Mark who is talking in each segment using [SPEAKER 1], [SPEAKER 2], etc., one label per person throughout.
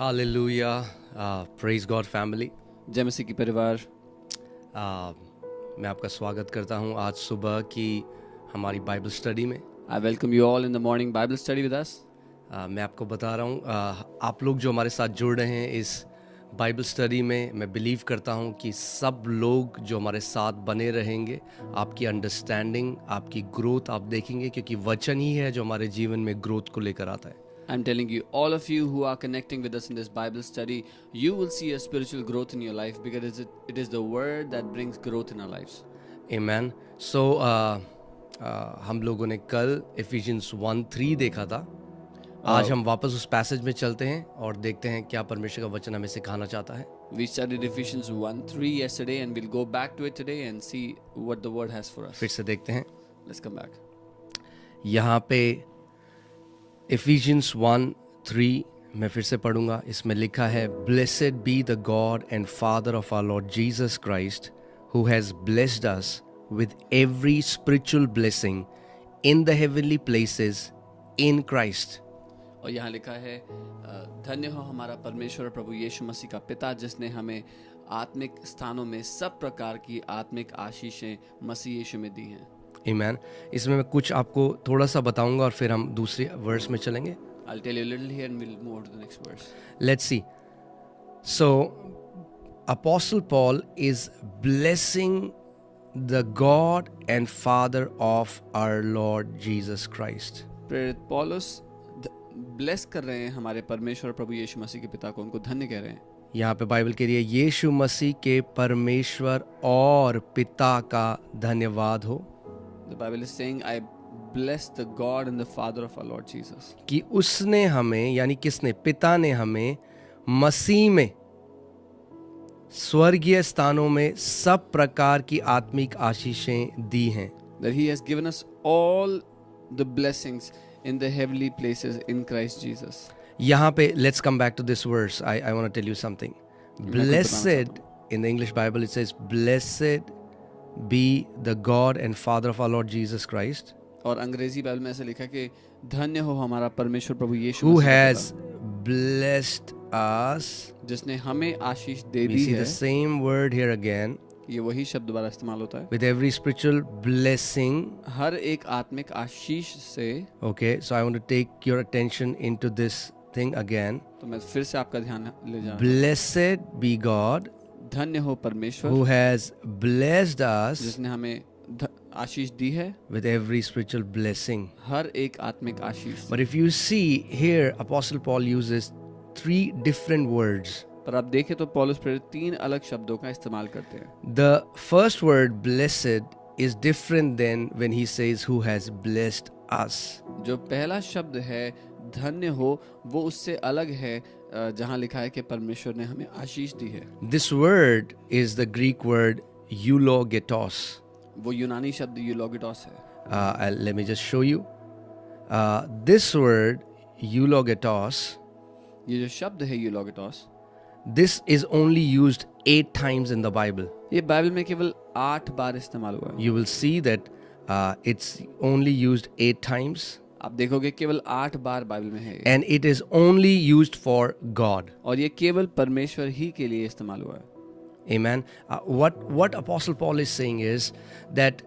[SPEAKER 1] Hallelujah. Praise God family.
[SPEAKER 2] जय मसीह की परिवार।
[SPEAKER 1] मैं आपका स्वागत करता हूं आज सुबह की हमारी बाइबल स्टडी में।
[SPEAKER 2] I welcome you all in the morning Bible study with us.
[SPEAKER 1] मैं आपको बता रहा हूं आप लोग जो हमारे साथ जुड़ रहे हैं इस बाइबल स्टडी में, मैं बिलीव करता हूं कि सब लोग जो हमारे साथ बने रहेंगे, आपकी अंडरस्टैंडिंग, आपकी ग्रोथ आप देखेंगे, क्योंकि वचन ही है जो हमारे जीवन में ग्रोथ को लेकर आता है।
[SPEAKER 2] I'm telling you, all of you who are connecting with us in this Bible study, you will see a spiritual growth in your life because it is the word that brings growth in our lives.
[SPEAKER 1] Amen. So हम लोगों ने कल Ephesians 1:3 देखा था। आज हम वापस उस पैसेज में चलते हैं और देखते हैं क्या परमेश्वर का वचन हमें सिखाना चाहता है।
[SPEAKER 2] We studied Ephesians 1:3 yesterday and we'll go back to it today and see what the word has for us.
[SPEAKER 1] फिर से देखते हैं।
[SPEAKER 2] Let's come back.
[SPEAKER 1] यहाँ पे Ephesians 1:3 मैं फिर से पढ़ूंगा। इसमें लिखा है, Blessed be the God and Father of our Lord Jesus Christ, who has blessed us with every spiritual blessing in the heavenly places in Christ.
[SPEAKER 2] और यहाँ लिखा है, धन्य हो हमारा परमेश्वर प्रभु यीशु मसीह का पिता, जिसने हमें आत्मिक स्थानों में सब प्रकार की आत्मिक आशीषें मसीह यीशु में दी हैं।
[SPEAKER 1] Amen. इसमें मैं कुछ आपको थोड़ा सा बताऊंगा और फिर हम दूसरे वर्स में चलेंगे।
[SPEAKER 2] I'll tell you a little here and we'll move on to the next verse.
[SPEAKER 1] Let's see. So, Apostle Paul is blessing the God and Father of our Lord Jesus Christ.
[SPEAKER 2] प्रेरित पौलुस bless कर रहे हैं हमारे परमेश्वर प्रभु यीशु मसीह के पिता को, उनको धन्य कह रहे हैं।
[SPEAKER 1] यहाँ पे बाइबल कह रही है, यीशु मसीह के परमेश्वर और पिता का धन्यवाद हो।
[SPEAKER 2] The Bible is saying, I bless the God and the Father of our Lord Jesus.
[SPEAKER 1] कि उसने हमें, यानी किसने, पिता ने हमें मसीह में स्वर्गीय स्थानों में सब प्रकार की आत्मिक आशीषें दी हैं।
[SPEAKER 2] That He has given us all the blessings in the heavenly places in Christ Jesus.
[SPEAKER 1] यहाँ पे let's come back to this verse. I want to tell you something. Blessed, in the English Bible it says, Blessed be the God and Father of our Lord Jesus Christ,
[SPEAKER 2] और अंग्रेजी Bible में ऐसा लिखा कि धन्य हो हमारा परमेश्वर प्रभु यीशु
[SPEAKER 1] who
[SPEAKER 2] मसीह का
[SPEAKER 1] has blessed us.
[SPEAKER 2] पिता, जिसने हमें आशीष दे
[SPEAKER 1] We
[SPEAKER 2] दी
[SPEAKER 1] see
[SPEAKER 2] है।
[SPEAKER 1] the same word here again,
[SPEAKER 2] ये वही शब्द दोबारा इस्तेमाल होता है,
[SPEAKER 1] with every spiritual blessing.
[SPEAKER 2] हर एक आत्मिक आशीष से।
[SPEAKER 1] Okay, so I want to take your attention into this thing again.
[SPEAKER 2] तो मैं फिर से आपका ध्यान ले जा रहा
[SPEAKER 1] Blessed be God
[SPEAKER 2] हूं। धन्य हो परमेश्वर
[SPEAKER 1] who has blessed us
[SPEAKER 2] जिसने हमें आशीष दी है,
[SPEAKER 1] with every spiritual blessing.
[SPEAKER 2] हर एक आत्मिक आशीष।
[SPEAKER 1] But if you see here, Apostle Paul uses 3 different words.
[SPEAKER 2] पर आप देखें तो पौलुस प्रेरित 3 अलग शब्दों का इस्तेमाल करते हैं।
[SPEAKER 1] The first word, blessed, is different than when he says who has blessed us.
[SPEAKER 2] जो पहला शब्द है धन्य हो, वो उससे अलग है जहाँ लिखा है कि परमेश्वर ने हमें आशीष दी है।
[SPEAKER 1] This word is the Greek word eulogetos.
[SPEAKER 2] वो यूनानी शब्द यूलोगिटोस है।
[SPEAKER 1] Let me just show you. This word eulogetos,
[SPEAKER 2] ये जो शब्द है यूलोगिटोस,
[SPEAKER 1] this is only used 8 times in the Bible.
[SPEAKER 2] ये बाइबल में केवल 8 बार इस्तेमाल हुआ है।
[SPEAKER 1] You will see that it's only used 8 times.
[SPEAKER 2] आप देखोगे केवल 8 बार बाइबल में है ये।
[SPEAKER 1] And it is only used for God.
[SPEAKER 2] और ये केवल परमेश्वर ही के लिए इस्तेमाल हुआ है।
[SPEAKER 1] Amen. What Apostle Paul is saying is that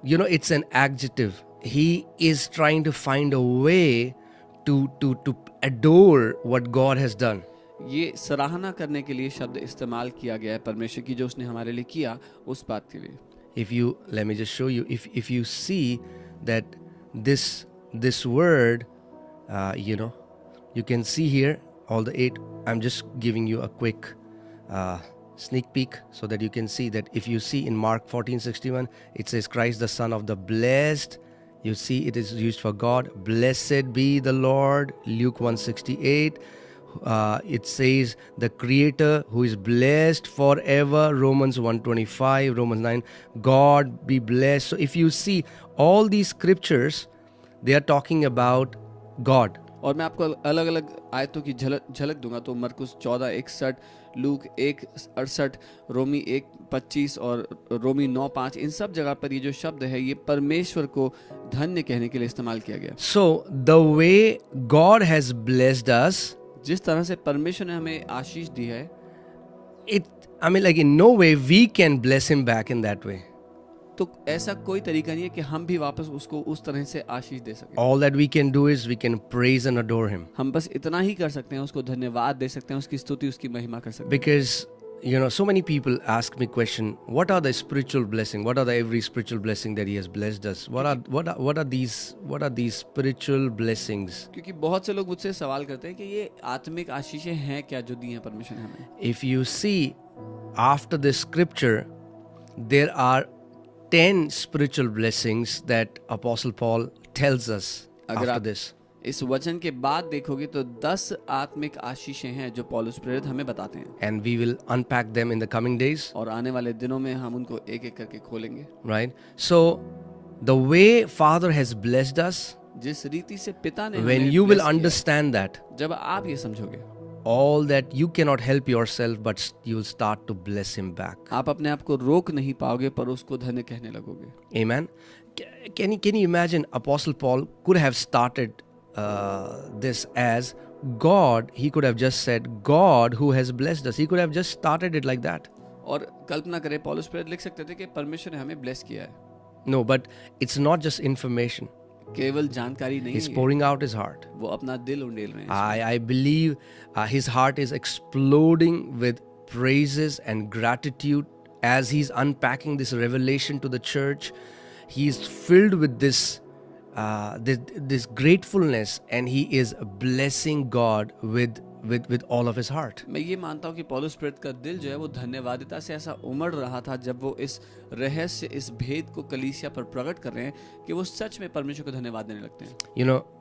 [SPEAKER 1] it's an adjective. He is trying to find a way to adore what God has done.
[SPEAKER 2] ये सराहना करने के लिए शब्द इस्तेमाल किया गया है परमेश्वर की, जो उसने हमारे लिए किया, उस बात के लिए।
[SPEAKER 1] If you, let me just show you, if you see that this word, you can see here all the 8. I'm just giving you a quick sneak peek so that you can see that. If you see in Mark 14:61, it says Christ the Son of the Blessed. You see it is used for God. Blessed be the Lord. Luke 1:68. It says the Creator who is blessed forever. Romans 1:25. Romans 9. God be blessed. So if you see all these scriptures, they are talking about God.
[SPEAKER 2] और मैं आपको अलग अलग आयतों की झलक दूंगा। तो मरकुस 14:61, लूक 1:68, रोमी 1:25 और रोमी 9:5, इन सब जगह पर ये जो शब्द है ये परमेश्वर को धन्य कहने के लिए इस्तेमाल किया गया।
[SPEAKER 1] So the way God has blessed us,
[SPEAKER 2] जिस तरह से परमेश्वर ने हमें आशीष दी है,
[SPEAKER 1] like in no way we can bless him back in that way.
[SPEAKER 2] तो ऐसा कोई तरीका नहीं है कि हम भी वापस उसको उस तरह से आशीष दे सकें।
[SPEAKER 1] All that we can do is we can praise and adore him.
[SPEAKER 2] हम बस इतना ही कर सकते हैं, उसको धन्यवाद दे सकते हैं, उसकी स्तुति, उसकी महिमा कर सकते हैं।
[SPEAKER 1] Because so many people ask me question, what are the spiritual blessing? What are the every spiritual blessing that he has blessed us? What are these spiritual blessings?
[SPEAKER 2] क्योंकि बहुत से लोग मुझसे सवाल करते हैं कि ये आत्मिक आशीषें हैं क्या जो दी हैं परमेश्वर ने हमें।
[SPEAKER 1] If you see after this scripture, there are 10 spiritual blessings that Apostle Paul tells us after this.
[SPEAKER 2] इस वचन के बाद देखोगे तो 10 आत्मिक आशीषें हैं जो पौलुस प्रेरित हमें बताते हैं।
[SPEAKER 1] And we will unpack them in the coming days.
[SPEAKER 2] और आने वाले दिनों में हम उनको एक एक करके खोलेंगे।
[SPEAKER 1] Right? So, the way Father has blessed us,
[SPEAKER 2] जिस रीति से पिता ने
[SPEAKER 1] when
[SPEAKER 2] हमें
[SPEAKER 1] you will
[SPEAKER 2] bless किया,
[SPEAKER 1] understand that,
[SPEAKER 2] जब आप ये समझोगे,
[SPEAKER 1] all that you cannot help yourself, but you will start to bless him back.
[SPEAKER 2] आप अपने आप को रोक नहीं पाओगे पर उसको धन्य कहने लगोगे।
[SPEAKER 1] Amen. Can you imagine Apostle Paul could have started this as God? He could have just said, God who has blessed us. He could have just started it like that.
[SPEAKER 2] और कल्पना करें पौलुस प्रेरित लिख सकते थे कि परमेश्वर ने हमें ब्लेस किया है।
[SPEAKER 1] No, but it's not just information.
[SPEAKER 2] केवल जानकारी नहीं
[SPEAKER 1] He's
[SPEAKER 2] है,
[SPEAKER 1] pouring out his heart.
[SPEAKER 2] वो अपना दिल उंडेल रहे हैं।
[SPEAKER 1] I believe his heart is exploding with praises and gratitude as he's unpacking this revelation to the church. He's filled with this gratefulness, and he is blessing God with all of his heart.
[SPEAKER 2] मैं ये मानता हूँ कि पौलुस प्रेरित का दिल जो है वो धन्यवादिता से ऐसा उमड़ रहा था जब वो इस रहस्य, इस भेद को कलीसिया पर प्रकट कर रहे हैं कि वो सच में परमेश्वर को धन्यवाद देने लगते हैं।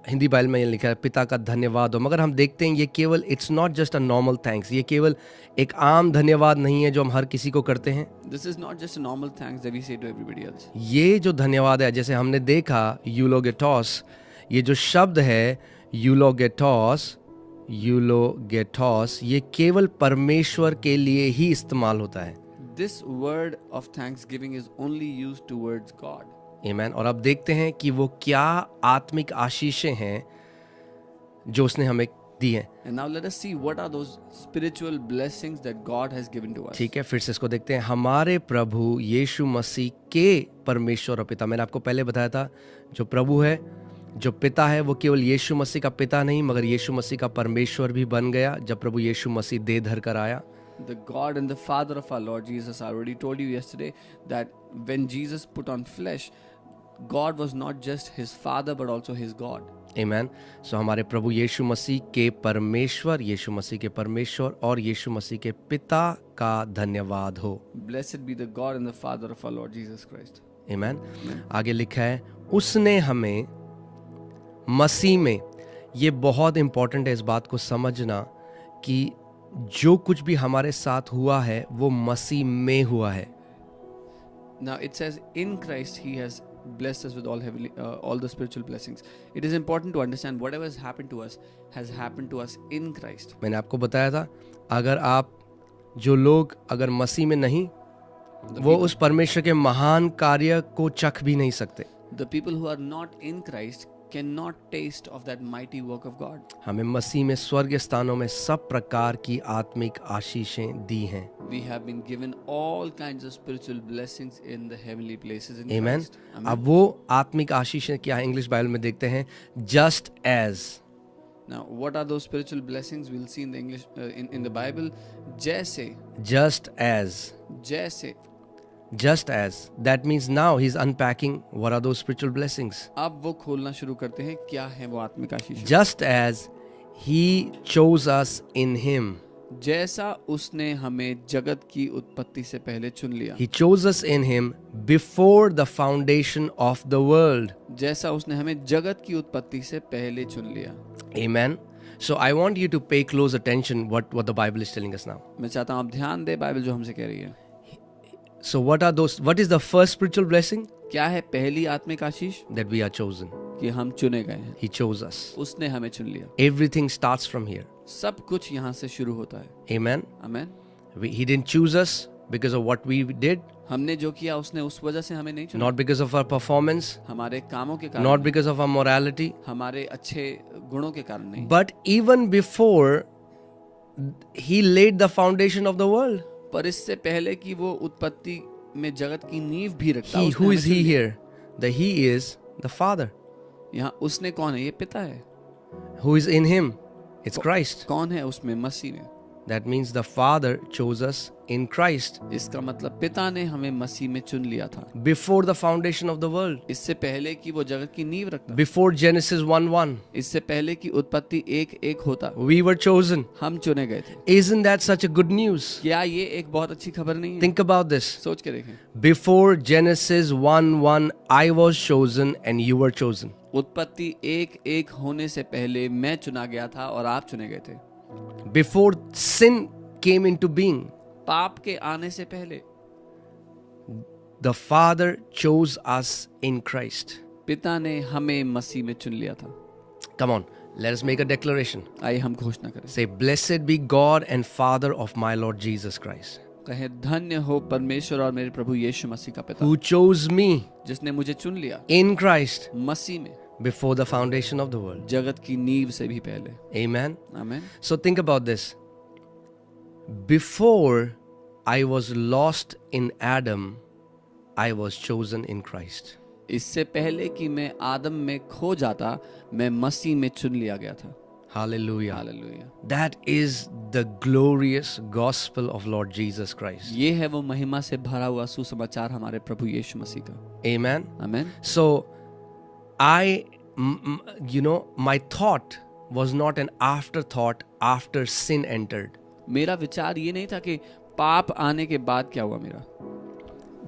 [SPEAKER 1] हिंदी बाइबल में ये लिखा है पिता का धन्यवाद हो, मगर हम देखते हैं ये केवल it's not just a normal thanks, ये केवल एक आम धन्यवाद नहीं है जो हम हर किसी को करते हैं।
[SPEAKER 2] This is not just a normal thanks that we say to everybody else.
[SPEAKER 1] ये जो धन्यवाद है, जैसे हमने देखा यूलोगेटोस, ये जो शब्द है यूलोगेटोस, ये केवल परमेश्वर के लिए ही इस्तेमाल होता है।
[SPEAKER 2] This word of thanksgiving is only used towards God.
[SPEAKER 1] Amen. और अब देखते हैं कि वो क्या आत्मिक आशीषें हैं जो उसने हमें दी हैं।
[SPEAKER 2] And now let us see what are those spiritual blessings that God has given to us.
[SPEAKER 1] ठीक है, फिर से इसको देखते हैं। हमारे प्रभु यीशु मसीह के परमेश्वर और पिता। मैंने आपको पहले बताया था जो प्रभु है, जो पिता है, वो केवल यीशु मसीह का पिता नहीं मगर यीशु मसीह का परमेश्वर भी बन गया जब प्रभु यीशु मसीह देह धर कर आया।
[SPEAKER 2] The God and the Father of our Lord Jesus. I already told you yesterday that when Jesus put on flesh, God was not just his father but also his God.
[SPEAKER 1] Amen. So हमारे प्रभु यीशु मसीह के परमेश्वर, यीशु मसीह के परमेश्वर और यीशु मसीह के पिता का धन्यवाद हो।
[SPEAKER 2] Blessed be the God and the Father of our Lord Jesus Christ.
[SPEAKER 1] Amen. आगे लिखा है उसने हमें मसीह में, ये बहुत इंपॉर्टेंट है इस बात को समझना कि जो कुछ भी हमारे साथ हुआ है वो मसीह में हुआ है।
[SPEAKER 2] Now it says in Christ he has blessed us with all the spiritual blessings. It is important to understand whatever has happened to us in Christ.
[SPEAKER 1] मैंने आपको बताया था अगर आप जो लोग अगर मसीह में नहीं, वो उस परमेश्वर के महान कार्य को चख भी नहीं सकते।
[SPEAKER 2] The people who are not in Christ cannot taste of that mighty work of God.
[SPEAKER 1] हमें मसीह में स्वर्ग स्थानों में सब प्रकार की आत्मिक आशीषें दी हैं।
[SPEAKER 2] We have been given all kinds of spiritual blessings in the heavenly places in
[SPEAKER 1] Amen.
[SPEAKER 2] Christ. Amen.
[SPEAKER 1] अब वो आत्मिक आशीषें क्या है? इंग्लिश बाइबल में देखते हैं just as.
[SPEAKER 2] Now, what are those spiritual blessings? We'll see in the English in the Bible. जैसे,
[SPEAKER 1] Just as.
[SPEAKER 2] जैसे.
[SPEAKER 1] Just as. That means now he's unpacking what are those spiritual blessings.
[SPEAKER 2] अब वो खोलना शुरू करते हैं क्या है वो आत्मिक आशीष।
[SPEAKER 1] Just as he chose us in him.
[SPEAKER 2] जैसा उसने हमें जगत की उत्पत्ति से पहले चुन लिया।
[SPEAKER 1] He chose us in him before the foundation of the world.
[SPEAKER 2] जैसा उसने हमें जगत की उत्पत्ति से पहले चुन लिया।
[SPEAKER 1] Amen. So I want you to pay close attention what the Bible is telling us now.
[SPEAKER 2] मैं चाहता हूँ आप ध्यान दें बाइबल जो हमसे कह रही है।
[SPEAKER 1] So what is the first spiritual blessing?
[SPEAKER 2] क्या है पहली आत्मिक आशीष?
[SPEAKER 1] That we are chosen.
[SPEAKER 2] कि हम चुने गए हैं।
[SPEAKER 1] He chose us.
[SPEAKER 2] उसने हमें चुन लिया।
[SPEAKER 1] Everything starts from here.
[SPEAKER 2] सब कुछ यहाँ से शुरू होता है।
[SPEAKER 1] Amen.
[SPEAKER 2] Amen.
[SPEAKER 1] He didn't choose us because of what we did.
[SPEAKER 2] हमने जो किया उसने उस वजह से हमें नहीं चुना।
[SPEAKER 1] Not because of our performance.
[SPEAKER 2] हमारे कामों के कारण।
[SPEAKER 1] Not because of our morality.
[SPEAKER 2] हमारे अच्छे गुणों के कारण नहीं।
[SPEAKER 1] But even before he laid the foundation of the world.
[SPEAKER 2] पर इससे पहले कि वो उत्पत्ति में जगत की नींव भी रखता,
[SPEAKER 1] He,
[SPEAKER 2] उसने
[SPEAKER 1] who
[SPEAKER 2] हमें
[SPEAKER 1] is
[SPEAKER 2] चुन
[SPEAKER 1] he
[SPEAKER 2] लिया।
[SPEAKER 1] here? The he is the Father.
[SPEAKER 2] यहाँ उसने कौन है? ये पिता है।
[SPEAKER 1] Who is in him? It's Christ.
[SPEAKER 2] कौन है उसमें? मसीह में।
[SPEAKER 1] That means the Father chose us in Christ
[SPEAKER 2] इसका मतलब पिता ने हमें मसीह में चुन लिया था,
[SPEAKER 1] before the foundation of the world.
[SPEAKER 2] इससे पहले कि वो जगत की नींव रखता,
[SPEAKER 1] Before Genesis 1:1.
[SPEAKER 2] इससे पहले कि उत्पत्ति 1:1 होता,
[SPEAKER 1] We were chosen.
[SPEAKER 2] हम चुने गए थे।
[SPEAKER 1] Isn't that such a good news?
[SPEAKER 2] क्या ये एक बहुत अच्छी खबर नहीं है?
[SPEAKER 1] Think about this.
[SPEAKER 2] सोच के देखें।
[SPEAKER 1] Before Genesis 1:1, I was chosen and you were chosen.
[SPEAKER 2] उत्पत्ति 1:1 होने से पहले मैं चुना गया था और आप चुने गए थे।
[SPEAKER 1] Before sin came into being,
[SPEAKER 2] पाप के आने से पहले
[SPEAKER 1] the Father chose us in Christ.
[SPEAKER 2] पिता ने हमें मसीह में चुन लिया था।
[SPEAKER 1] Come on, let us make a declaration.
[SPEAKER 2] आइए हम घोषणा करें।
[SPEAKER 1] Say, blessed be God and Father of my Lord Jesus Christ,
[SPEAKER 2] कहे धन्य हो परमेश्वर और मेरे प्रभु यीशु मसीह का पिता,
[SPEAKER 1] who chose me
[SPEAKER 2] जिसने मुझे चुन लिया
[SPEAKER 1] in Christ
[SPEAKER 2] मसीह में
[SPEAKER 1] before the foundation of the world.
[SPEAKER 2] जगत की नींव से भी पहले।
[SPEAKER 1] Amen.
[SPEAKER 2] आमीन।
[SPEAKER 1] So think about this. Before I was lost in Adam, I was chosen in Christ.
[SPEAKER 2] इससे पहले कि मैं आदम में खो जाता, मैं मसीह में चुन लिया गया था।
[SPEAKER 1] Hallelujah.
[SPEAKER 2] Hallelujah.
[SPEAKER 1] That is the glorious gospel of Lord Jesus Christ.
[SPEAKER 2] ये है वो महिमा से भरा हुआ सुसमाचार हमारे प्रभु यीशु मसीह का।
[SPEAKER 1] Amen.
[SPEAKER 2] आमीन।
[SPEAKER 1] So my thought was not an afterthought after sin entered.
[SPEAKER 2] मेरा विचार ये नहीं था कि पाप आने के बाद क्या हुआ मेरा।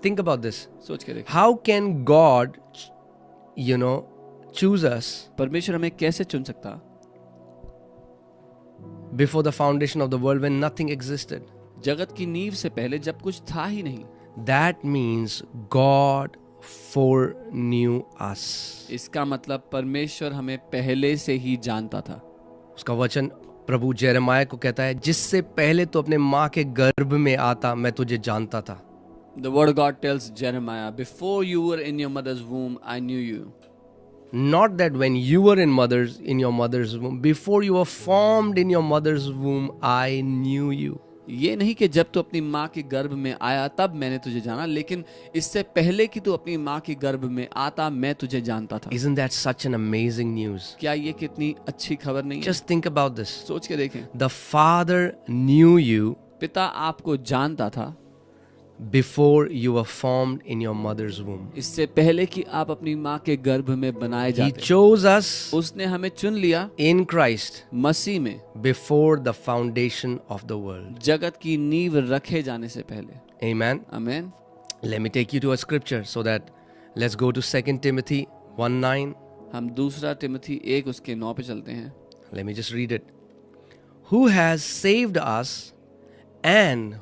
[SPEAKER 1] Think about this.
[SPEAKER 2] सोच के देख,
[SPEAKER 1] How can God, choose us
[SPEAKER 2] परमेश्वर हमें कैसे चुन सकता
[SPEAKER 1] before the foundation of the world when nothing existed?
[SPEAKER 2] जगत की नींव से पहले जब कुछ था ही नहीं।
[SPEAKER 1] That means God foreknew us.
[SPEAKER 2] इसका मतलब परमेश्वर हमें पहले से ही जानता था।
[SPEAKER 1] उसका वचन प्रभु जेरेमाया को कहता है, जिससे पहले तो अपने माँ के गर्भ में आता मैं तुझे जानता था.
[SPEAKER 2] The word of God tells Jeremiah, before you were in your mother's womb, I knew you.
[SPEAKER 1] Not that when you were in your mother's womb, before you were formed in your mother's womb, I knew you.
[SPEAKER 2] ये नहीं कि जब तू अपनी माँ के गर्भ में आया तब मैंने तुझे जाना, लेकिन इससे पहले कि तू अपनी माँ के गर्भ में आता मैं तुझे जानता था।
[SPEAKER 1] Isn't that such an amazing news?
[SPEAKER 2] क्या ये कितनी अच्छी खबर नहीं है?
[SPEAKER 1] Just think about this.
[SPEAKER 2] सोच के देखें,
[SPEAKER 1] The Father knew you
[SPEAKER 2] पिता आपको जानता था
[SPEAKER 1] before you were formed in your mother's womb.
[SPEAKER 2] इससे पहले कि आप अपनी माँ के गर्भ में बनाए
[SPEAKER 1] He
[SPEAKER 2] जाते।
[SPEAKER 1] chose us
[SPEAKER 2] उसने हमें चुन लिया
[SPEAKER 1] in Christ
[SPEAKER 2] मसीह में
[SPEAKER 1] before the foundation of the world.
[SPEAKER 2] जगत की नींव रखे जाने से पहले।
[SPEAKER 1] Amen.
[SPEAKER 2] आमीन।
[SPEAKER 1] Let me take you to a scripture so that let's go to 2 Timothy 1:9.
[SPEAKER 2] हम दूसरा तिमोथी 1 उसके 9 पे चलते हैं।
[SPEAKER 1] Let me just read it. Who has saved us and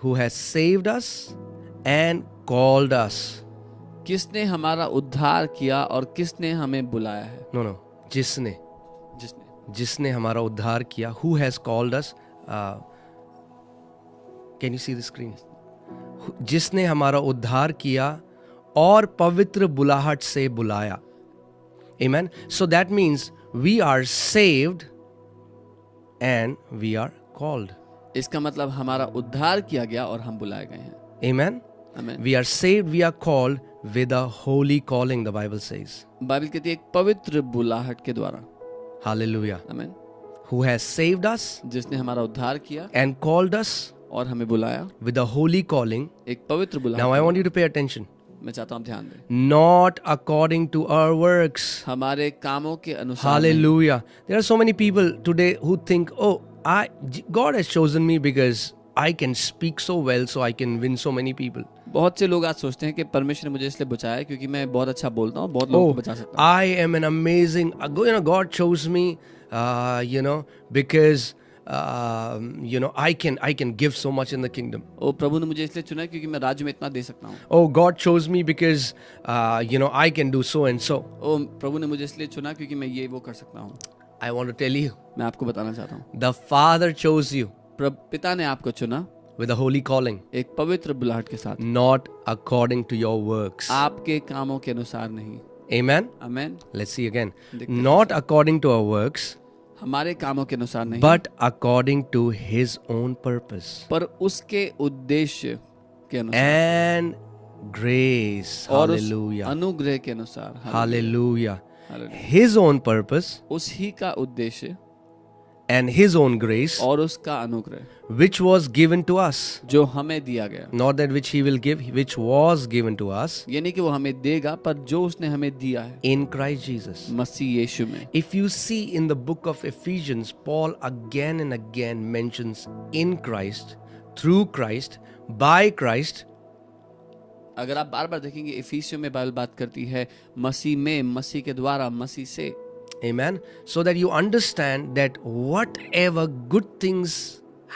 [SPEAKER 1] called us.
[SPEAKER 2] किसने हमारा उद्धार किया और किसने हमें बुलाया है?
[SPEAKER 1] No, जिसने
[SPEAKER 2] जिसने
[SPEAKER 1] हमारा उद्धार किया. Who has called us? Can you see the screen? जिसने हमारा उद्धार किया और पवित्र बुलाहट से बुलाया. Amen. So that means we are saved and we are called.
[SPEAKER 2] इसका मतलब हमारा उद्धार किया गया और हम बुलाए गए हैं।
[SPEAKER 1] Amen.
[SPEAKER 2] आमीन।
[SPEAKER 1] We are saved, we are called with a holy calling, the Bible says.
[SPEAKER 2] Bible कहती है एक पवित्र बुलाहट के द्वारा।
[SPEAKER 1] Hallelujah.
[SPEAKER 2] आमीन।
[SPEAKER 1] Who has saved us
[SPEAKER 2] जिसने हमारा उद्धार किया
[SPEAKER 1] and called us
[SPEAKER 2] और हमें बुलाया
[SPEAKER 1] with a holy calling.
[SPEAKER 2] एक पवित्र बुलाहट।
[SPEAKER 1] Now I want you to pay attention.
[SPEAKER 2] मैं चाहता हूँ ध्यान दें।
[SPEAKER 1] Not according to our works.
[SPEAKER 2] हमारे कामों के अनुसार नहीं।
[SPEAKER 1] Hallelujah. There are so many people today who think, oh, God has chosen me because I can speak so well, so I can win so many people.
[SPEAKER 2] बहुत से लोग आज सोचते हैं कि परमेश्वर ने मुझे इसलिए बचाया है क्योंकि मैं बहुत अच्छा बोलता हूँ, बहुत लोगों को बचा सकता हूँ।
[SPEAKER 1] I am an amazing, God chose me, because, I can give so much in the kingdom.
[SPEAKER 2] ओ प्रभु ने मुझे इसलिए चुना है क्योंकि मैं राज्य में इतना दे सकता हूँ।
[SPEAKER 1] Oh, God chose me because, I can do so and so.
[SPEAKER 2] ओ प्रभु ने मुझे इसलिए चुना क्योंकि मैं ये वो कर सकता हूँ।
[SPEAKER 1] I want to tell you,
[SPEAKER 2] मैं आपको बताना चाहता हूँ,
[SPEAKER 1] the Father chose you
[SPEAKER 2] पिता ने आपको चुना
[SPEAKER 1] with a holy calling,
[SPEAKER 2] एक पवित्र बुलाहट के साथ,
[SPEAKER 1] not according to your works.
[SPEAKER 2] आपके कामों के अनुसार नहीं।
[SPEAKER 1] Amen.
[SPEAKER 2] आमीन।
[SPEAKER 1] Let's see again.
[SPEAKER 2] देखते हैं।
[SPEAKER 1] Not according to our works,
[SPEAKER 2] हमारे कामों के अनुसार नहीं,
[SPEAKER 1] but according to His own purpose
[SPEAKER 2] पर उसके उद्देश्य के अनुसार
[SPEAKER 1] and grace.
[SPEAKER 2] और उस
[SPEAKER 1] Hallelujah.
[SPEAKER 2] अनुग्रह के अनुसार।
[SPEAKER 1] Hallelujah.
[SPEAKER 2] Hallelujah.
[SPEAKER 1] His own purpose
[SPEAKER 2] उस ही का उद्देश्य
[SPEAKER 1] and His own grace,
[SPEAKER 2] और उसका अनुग्रह
[SPEAKER 1] which was given to us.
[SPEAKER 2] जो हमें दिया गया,
[SPEAKER 1] Not that which He will give, which was given to us
[SPEAKER 2] ये नहीं कि वो हमें देगा, पर जो उसने हमें दिया है
[SPEAKER 1] in Christ Jesus.
[SPEAKER 2] मसीह यीशु में।
[SPEAKER 1] If you see in the book of Ephesians, Paul again and again mentions in Christ, through Christ, by Christ.
[SPEAKER 2] अगर आप बार बार देखेंगे इफिसियों में बाइबल बात करती है मसीह में, मसीह के द्वारा, मसीह से।
[SPEAKER 1] Amen. So that you understand that whatever good things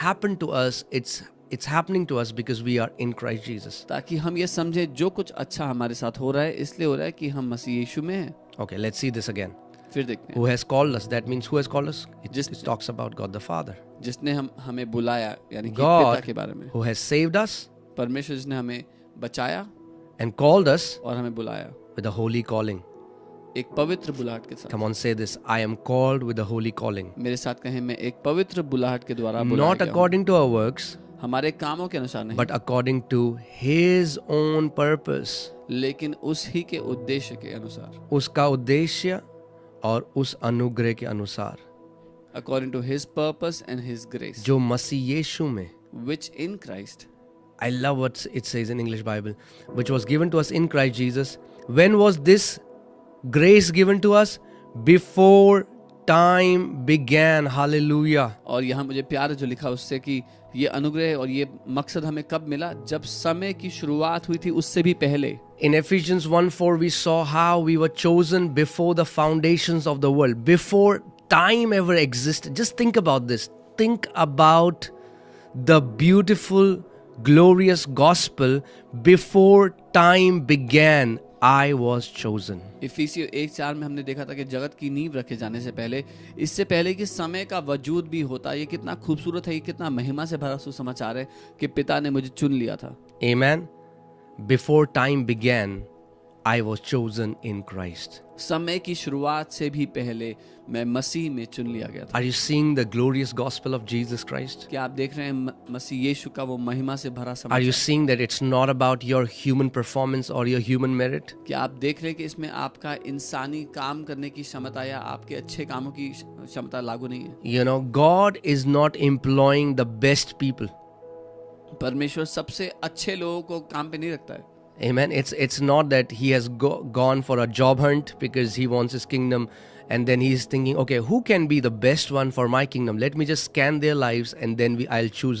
[SPEAKER 1] happen to us, it's happening to us because we are in Christ Jesus.
[SPEAKER 2] ताकि हम ये समझे जो कुछ अच्छा हमारे साथ हो रहा है इसलिए हो रहा है कि हम मसीह यीशु में हैं।
[SPEAKER 1] Okay, let's see this again.
[SPEAKER 2] फिर देखते हैं
[SPEAKER 1] Who has called us? That means who has called us? It
[SPEAKER 2] Just-
[SPEAKER 1] talks about God the Father.
[SPEAKER 2] जिसने हमें बुलाया, यानी कि पिता
[SPEAKER 1] God
[SPEAKER 2] के बारे में।
[SPEAKER 1] who has saved us
[SPEAKER 2] परमेश्वर जिसने हमें बचाया
[SPEAKER 1] and called us
[SPEAKER 2] और हमें बुलाया
[SPEAKER 1] with a holy calling.
[SPEAKER 2] एक पवित्र बुलाहट के साथ।
[SPEAKER 1] Come on, say this. I am called with a holy calling.
[SPEAKER 2] मेरे साथ कहें, मैं एक पवित्र बुलाहट के द्वारा बुलाया
[SPEAKER 1] Not
[SPEAKER 2] गया हूं।
[SPEAKER 1] according to our works,
[SPEAKER 2] हमारे कामों के अनुसार नहीं,
[SPEAKER 1] but according to His own purpose.
[SPEAKER 2] लेकिन उस ही के उद्देश्य के अनुसार।
[SPEAKER 1] उसका उद्देश्य और उस अनुग्रह के अनुसार
[SPEAKER 2] According to his purpose and his grace,
[SPEAKER 1] जो मसीह यीशु में,
[SPEAKER 2] which in Christ,
[SPEAKER 1] I love what it says in English Bible, which was given to us in Christ Jesus. When was this grace given to us? Before time began. Hallelujah.
[SPEAKER 2] और यहाँ मुझे प्यार है जो लिखा उससे कि ये अनुग्रह और ये मकसद हमें कब मिला? जब समय की शुरुआत हुई थी, उससे भी पहले।
[SPEAKER 1] In Ephesians 1:4 we saw how we were chosen before the foundations of the world, before time ever existed. Just think about this. Think about the beautiful, glorious gospel. Before time began, I was chosen.
[SPEAKER 2] इफिसियों 1:4 में हमने देखा था कि जगत की नींव रखे जाने से पहले, इससे पहले कि समय का वजूद भी होता। ये कितना खूबसूरत है, ये कितना महिमा से भरा सुसमाचार है कि पिता ने मुझे चुन लिया था।
[SPEAKER 1] Amen. Before time began, I was chosen in Christ.
[SPEAKER 2] समय की शुरुआत से भी पहले मैं मसीह में चुन लिया गया था।
[SPEAKER 1] Are you seeing the glorious gospel of Jesus Christ?
[SPEAKER 2] क्या आप देख रहे हैं मसीह यीशु का वो महिमा से भरा
[SPEAKER 1] Are you
[SPEAKER 2] समाचार?
[SPEAKER 1] seeing that it's not about your human performance or your human merit?
[SPEAKER 2] क्या आप देख रहे हैं कि इसमें आपका इंसानी काम करने की क्षमता या आपके अच्छे कामों की क्षमता लागू नहीं है?
[SPEAKER 1] You know, God is not employing the best people.
[SPEAKER 2] परमेश्वर सबसे अच्छे लोगों को काम पे नहीं रखता है।
[SPEAKER 1] Amen. It's not that he has gone for a job hunt because he wants his kingdom, and then he's thinking, okay, who can be the best one for my kingdom? Let me just scan their lives, and then I'll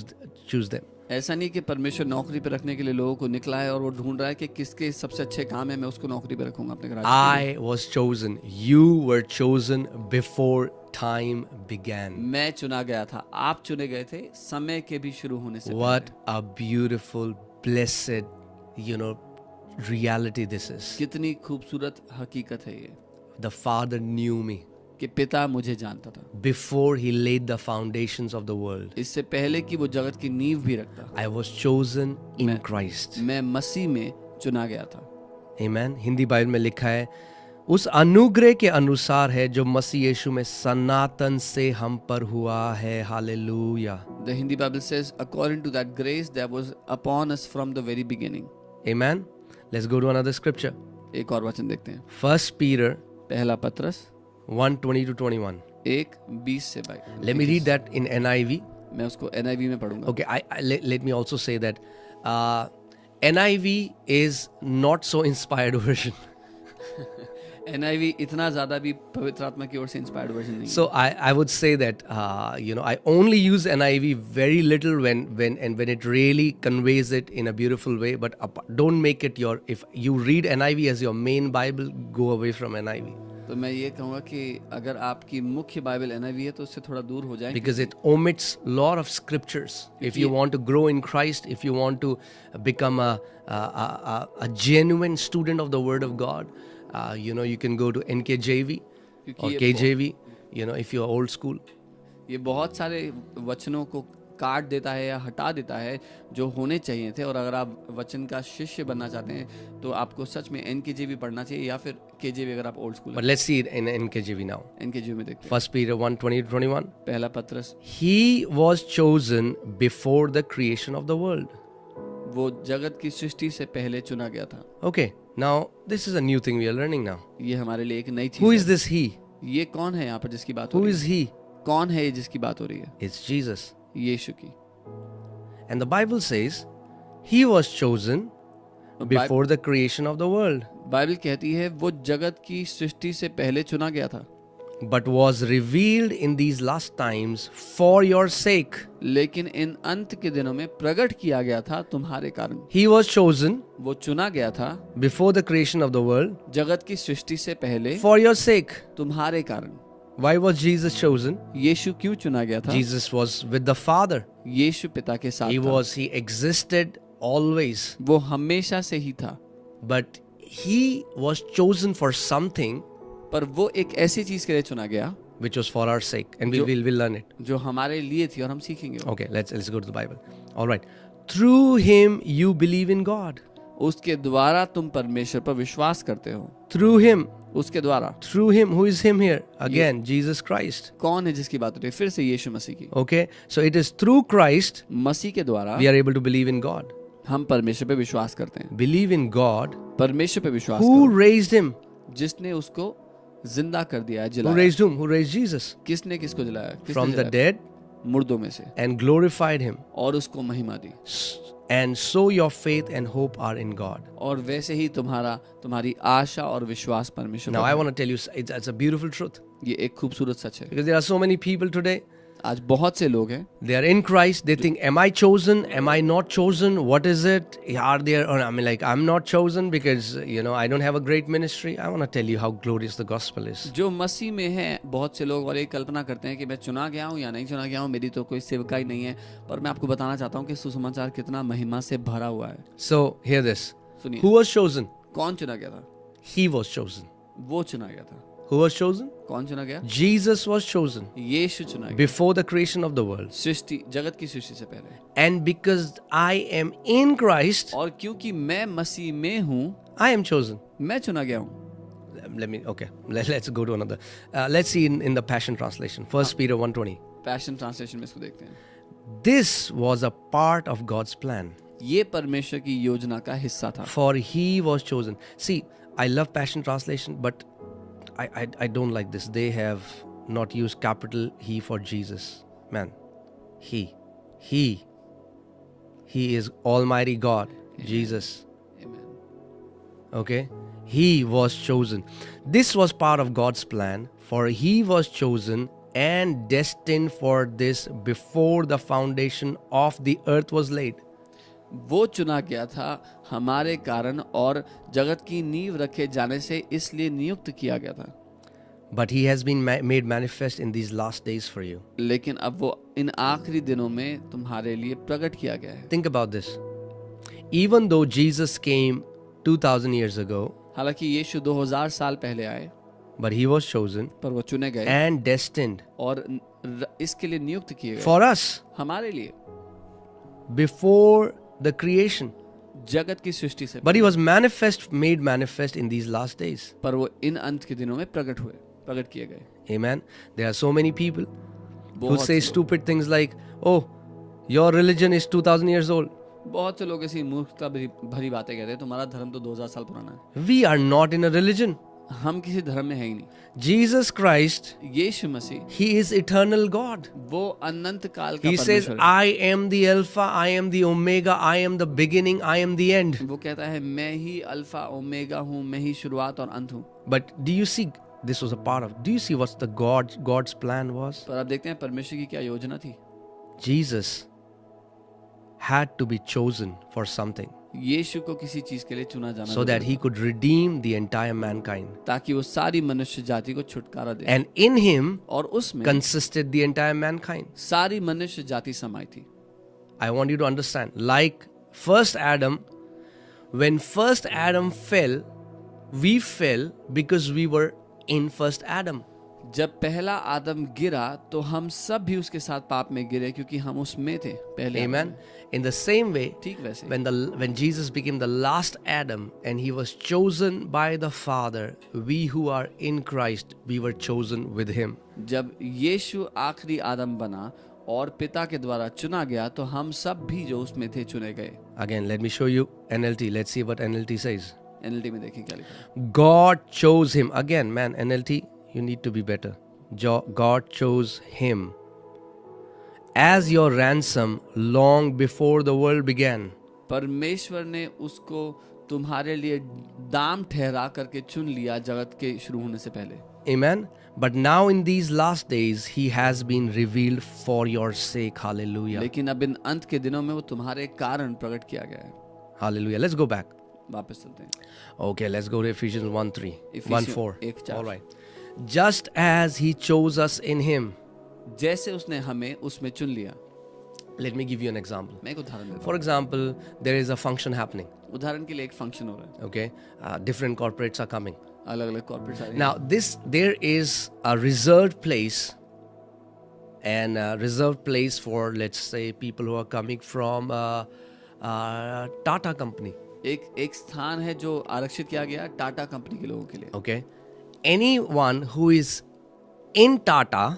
[SPEAKER 1] choose them.
[SPEAKER 2] ऐसा नहीं कि परमेश्वर नौकरी पे रखने के लिए लोगों को निकला है और वो ढूंढ रहा है कि किसके सबसे अच्छे काम है, मैं उसको नौकरी पे रखूंगा अपने राज्य के लिए।
[SPEAKER 1] I was chosen. You were chosen before time began.
[SPEAKER 2] मैं चुना गया था, आप चुने गए थे समय के भी शुरू होने से
[SPEAKER 1] What a beautiful, blessed, reality this is.
[SPEAKER 2] कितनी खूबसूरत हकीकत है ये
[SPEAKER 1] The Father knew me
[SPEAKER 2] कि पिता मुझे जानता था
[SPEAKER 1] before he laid the foundations of the world.
[SPEAKER 2] इससे पहले कि वो जगत की नींव भी रखता।
[SPEAKER 1] I was chosen in
[SPEAKER 2] मैं-
[SPEAKER 1] Christ.
[SPEAKER 2] मैं मसीह में चुना गया था।
[SPEAKER 1] Amen. हिंदी बाइबल में लिखा है, उस अनुग्रह के अनुसार है जो मसीह यीशु में सनातन से हम पर हुआ है. Hallelujah.
[SPEAKER 2] The Hindi Bible says, according to that grace that was upon us from the very beginning.
[SPEAKER 1] Amen. Let's go to another scripture.
[SPEAKER 2] एक और वचन देखते हैं,
[SPEAKER 1] 1 Peter
[SPEAKER 2] पहला पत्रस
[SPEAKER 1] 1:20 to 21.
[SPEAKER 2] 1:20 से 22।
[SPEAKER 1] Let me read that in NIV.
[SPEAKER 2] मैं उसको NIV में पढ़ूंगा।
[SPEAKER 1] Okay, let me also say that NIV is not so inspired version.
[SPEAKER 2] NIV इतना ज्यादा भी पवित्र आत्मा की ओर से इंस्पायर्ड वर्जन नहीं है।
[SPEAKER 1] So I would say that I only use NIV very little when it really conveys it in a beautiful way. But don't make it your, if you read NIV as your main Bible, go away from NIV.
[SPEAKER 2] तो मैं ये कहूँगा कि अगर आपकी मुख्य Bible NIV है तो उससे थोड़ा दूर हो जाएं,
[SPEAKER 1] Because it omits lot of scriptures. If you want to grow in Christ, if you want to become a genuine student of the Word of God, you can go to NKJV or
[SPEAKER 2] क्योंकि
[SPEAKER 1] KJV. If you're old school.
[SPEAKER 2] ये बहुत सारे वचनों को काट देता है या हटा देता है जो होने चाहिए थे। और अगर आप वचन का शिष्य बनना चाहते हैं तो आपको सच में NKJV पढ़ना चाहिए या फिर KJV अगर आप old school
[SPEAKER 1] But let's see it in NKJV now.
[SPEAKER 2] NKJV में देखते हैं।
[SPEAKER 1] 1 Peter 1:20-21.
[SPEAKER 2] पहला पत्रस,
[SPEAKER 1] He was chosen before the creation of the world.
[SPEAKER 2] वो जगत की सृष्टि से पहले चुना गया था।
[SPEAKER 1] Okay, now this is a new thing we are learning now.
[SPEAKER 2] ये हमारे लिए एक नई
[SPEAKER 1] Who
[SPEAKER 2] चीज
[SPEAKER 1] is
[SPEAKER 2] है।
[SPEAKER 1] this he?
[SPEAKER 2] ये कौन है यहाँ पर जिसकी बात हो
[SPEAKER 1] Who
[SPEAKER 2] रही
[SPEAKER 1] is
[SPEAKER 2] है?
[SPEAKER 1] he?
[SPEAKER 2] कौन है ये जिसकी बात हो रही है?
[SPEAKER 1] It's Jesus.
[SPEAKER 2] यीशु की।
[SPEAKER 1] And the Bible says he was chosen before the creation of the world,
[SPEAKER 2] Bible कहती है वो जगत की सृष्टि से पहले चुना गया था,
[SPEAKER 1] but was revealed in these last times for your sake.
[SPEAKER 2] लेकिन इन अंत के दिनों में प्रकट किया गया था तुम्हारे कारण।
[SPEAKER 1] He was chosen
[SPEAKER 2] वो चुना गया था
[SPEAKER 1] before the creation of the world
[SPEAKER 2] जगत की सृष्टि से पहले
[SPEAKER 1] for your sake.
[SPEAKER 2] तुम्हारे कारण।
[SPEAKER 1] Why was Jesus chosen?
[SPEAKER 2] यीशु क्यों चुना गया था?
[SPEAKER 1] Jesus was with the Father.
[SPEAKER 2] यीशु पिता के साथ था।
[SPEAKER 1] He existed always.
[SPEAKER 2] वो हमेशा से ही था,
[SPEAKER 1] But he was chosen for something
[SPEAKER 2] पर वो एक ऐसी चीज के लिए चुना गया
[SPEAKER 1] which was for our sake. And
[SPEAKER 2] जो-
[SPEAKER 1] we'll learn it.
[SPEAKER 2] जो हमारे लिए थी और हम सीखेंगे।
[SPEAKER 1] Okay, let's go to the Bible. All right. Through him you believe in God.
[SPEAKER 2] उसके द्वारा तुम परमेश्वर पर विश्वास करते हो।
[SPEAKER 1] Through him.
[SPEAKER 2] उसके द्वारा
[SPEAKER 1] Through him. Who is him here? Again, Jesus Christ.
[SPEAKER 2] कौन है जिसकी बात हो रही है? फिर से यीशु मसीह की।
[SPEAKER 1] Okay. So it is through Christ
[SPEAKER 2] मसीह के द्वारा
[SPEAKER 1] we are able to believe in God.
[SPEAKER 2] हम परमेश्वर पे विश्वास करते हैं।
[SPEAKER 1] Believe in God
[SPEAKER 2] परमेश्वर पे विश्वास
[SPEAKER 1] who
[SPEAKER 2] करो,
[SPEAKER 1] raised him.
[SPEAKER 2] जिसने उसको जिंदा कर दिया है,
[SPEAKER 1] Who
[SPEAKER 2] जिलाया।
[SPEAKER 1] raised whom? Who raised Jesus
[SPEAKER 2] किसने किसको जिलाया? किसने
[SPEAKER 1] from the
[SPEAKER 2] जिलाया?
[SPEAKER 1] dead
[SPEAKER 2] मुर्दों में से,
[SPEAKER 1] and glorified him.
[SPEAKER 2] और उसको महिमा दी।
[SPEAKER 1] And so your faith and hope are in God.
[SPEAKER 2] और वैसे ही तुम्हारी आशा और विश्वास परमेश्वर
[SPEAKER 1] Now
[SPEAKER 2] पर
[SPEAKER 1] I
[SPEAKER 2] है।
[SPEAKER 1] want to tell you, it's a beautiful truth.
[SPEAKER 2] ये एक खूबसूरत सच है।
[SPEAKER 1] Because there are so many people today,
[SPEAKER 2] आज बहुत से लोग हैं
[SPEAKER 1] they are in Christ, they think, am I chosen? Am I not chosen? What is it? Are there, or I mean, like, I'm not chosen because, I don't have a great ministry. I want to tell you how glorious the gospel is.
[SPEAKER 2] जो मसीह में हैं। बहुत से लोग और ये कल्पना करते हैं कि मैं चुना गया हूँ या नहीं चुना गया हूँ, मेरी तो कोई सेवकाई नहीं है। पर मैं आपको बताना चाहता हूँ कि सुसमाचार कितना महिमा से भरा हुआ है।
[SPEAKER 1] So, hear this.
[SPEAKER 2] सुनिए,
[SPEAKER 1] Who was chosen?
[SPEAKER 2] कौन चुना गया था?
[SPEAKER 1] He was chosen.
[SPEAKER 2] वो चुना गया था।
[SPEAKER 1] Who was chosen?
[SPEAKER 2] कौन चुना गया?
[SPEAKER 1] Jesus was chosen
[SPEAKER 2] यीशु चुना गया,
[SPEAKER 1] before the creation of the world.
[SPEAKER 2] सृष्टि जगत की सृष्टि से पहले।
[SPEAKER 1] And because I am in Christ,
[SPEAKER 2] और क्योंकि मैं मसीह में हूँ,
[SPEAKER 1] I am chosen.
[SPEAKER 2] मैं चुना गया हूँ।
[SPEAKER 1] Let's go to another. Let's see in the Passion Translation. 1 Peter 1:20.
[SPEAKER 2] Passion translation में इसको देखते हैं।
[SPEAKER 1] This was a part of God's plan.
[SPEAKER 2] ये परमेश्वर की योजना का हिस्सा था।
[SPEAKER 1] For he was chosen. See, I love Passion Translation, but I don't like this. They have not used capital He for Jesus. Man, He is Almighty God, Jesus.
[SPEAKER 2] Amen.
[SPEAKER 1] Okay? He was chosen. This was part of God's plan, for he was chosen and destined for this before the foundation of the earth was laid.
[SPEAKER 2] वो चुना गया था हमारे कारण और जगत की नींव रखे जाने से इसलिए नियुक्त किया गया था।
[SPEAKER 1] But he has been made manifest in these last days for you.
[SPEAKER 2] लेकिन अब वो इन आखिरी दिनों में तुम्हारे लिए प्रकट किया गया है।
[SPEAKER 1] Think about this. Even though Jesus came 2000 years ago,
[SPEAKER 2] हालांकि यीशु 2000 साल पहले आए,
[SPEAKER 1] but he was chosen
[SPEAKER 2] पर वो चुने गए
[SPEAKER 1] and destined
[SPEAKER 2] और इसके लिए नियुक्त किए गए
[SPEAKER 1] for us
[SPEAKER 2] हमारे लिए
[SPEAKER 1] before the creation.
[SPEAKER 2] जगत की सृष्टि से।
[SPEAKER 1] But he was made manifest in these last days.
[SPEAKER 2] पर वो इन अंत के दिनों में प्रकट किए गए।
[SPEAKER 1] Amen. There are so many people who
[SPEAKER 2] बहुत
[SPEAKER 1] say
[SPEAKER 2] से लोग-
[SPEAKER 1] stupid things like, oh, your religion is 2000 years old.
[SPEAKER 2] बहुत से लोग ऐसी मूर्खता भरी बातें कहते हैं, तुम्हारा धर्म तो 2000 साल पुराना है।
[SPEAKER 1] We are not in a religion.
[SPEAKER 2] हम किसी धर्म में है ही नहीं।
[SPEAKER 1] Jesus Christ,
[SPEAKER 2] Yeshu Masih
[SPEAKER 1] he is eternal God.
[SPEAKER 2] वो अनंत काल का
[SPEAKER 1] He says,
[SPEAKER 2] परमेश्वर है।
[SPEAKER 1] I am the Alpha, I am the Omega, I am the beginning, I am the end.
[SPEAKER 2] वो कहता है मैं ही अल्फा ओमेगा हूँ, मैं ही शुरुआत और अंत हूँ।
[SPEAKER 1] But do you see, this was a part of, do you see what the God's plan was?
[SPEAKER 2] पर आप देखते हैं परमेश्वर की क्या योजना थी।
[SPEAKER 1] Jesus had to be chosen for something
[SPEAKER 2] यीशु को किसी चीज के लिए चुना जाना
[SPEAKER 1] so that
[SPEAKER 2] जरूरी
[SPEAKER 1] he could redeem the entire mankind.
[SPEAKER 2] था, ताकि वो सारी मनुष्य जाति को छुटकारा दे।
[SPEAKER 1] And in him
[SPEAKER 2] और उसमें
[SPEAKER 1] consisted the entire mankind.
[SPEAKER 2] सारी मनुष्य जाति समाई थी।
[SPEAKER 1] I want you to understand, like first Adam, when first Adam fell, we fell because we were in first Adam.
[SPEAKER 2] जब पहला आदम गिरा तो हम सब भी उसके साथ पाप में गिरे क्योंकि हम उसमें थे पहले आदम
[SPEAKER 1] Amen.
[SPEAKER 2] में।
[SPEAKER 1] In the same way,
[SPEAKER 2] ठीक वैसे
[SPEAKER 1] when Jesus became the last Adam and he was chosen by the Father, we who are in Christ, we were chosen with him.
[SPEAKER 2] जब यीशु आखिरी आदम बना और पिता के द्वारा चुना गया तो हम सब भी जो उसमें थे चुने गए।
[SPEAKER 1] Again, let me show you NLT. Let's see what NLT says.
[SPEAKER 2] NLT में देखें क्या लिखा है।
[SPEAKER 1] God chose him. Again, man, NLT, you need to be better. God chose him as your ransom long before the world began.
[SPEAKER 2] परमेश्वर ने उसको तुम्हारे लिए दाम ठहरा करके चुन लिया जगत के शुरू होने से पहले।
[SPEAKER 1] Amen. But now in these last days, he has been revealed for your sake. Hallelujah.
[SPEAKER 2] लेकिन अब इन अंत के दिनों में वो तुम्हारे कारण प्रकट किया गया है।
[SPEAKER 1] Hallelujah. Let's go back.
[SPEAKER 2] वापस चलते हैं।
[SPEAKER 1] Okay, let's go to Ephesians 1:3,
[SPEAKER 2] Ephesians
[SPEAKER 1] 1:4.
[SPEAKER 2] 1:4.
[SPEAKER 1] All right. Just as he chose us in him.
[SPEAKER 2] जैसे उसने हमें उसमें चुन लिया।
[SPEAKER 1] Let me give you an example.
[SPEAKER 2] मैं एक उदाहरण देता
[SPEAKER 1] For example, there is a function happening.
[SPEAKER 2] हूँ। उदाहरण के लिए एक फंक्शन हो रहा है।
[SPEAKER 1] Okay, different corporates are coming.
[SPEAKER 2] अलग अलग कॉर्पोरेट्स आ रहे हैं।
[SPEAKER 1] Now, there is a reserved place, and a reserved place for, let's say, people who are coming from Tata company.
[SPEAKER 2] एक स्थान है जो आरक्षित किया गया टाटा कंपनी के लोगों के लिए।
[SPEAKER 1] Okay, anyone who is in Tata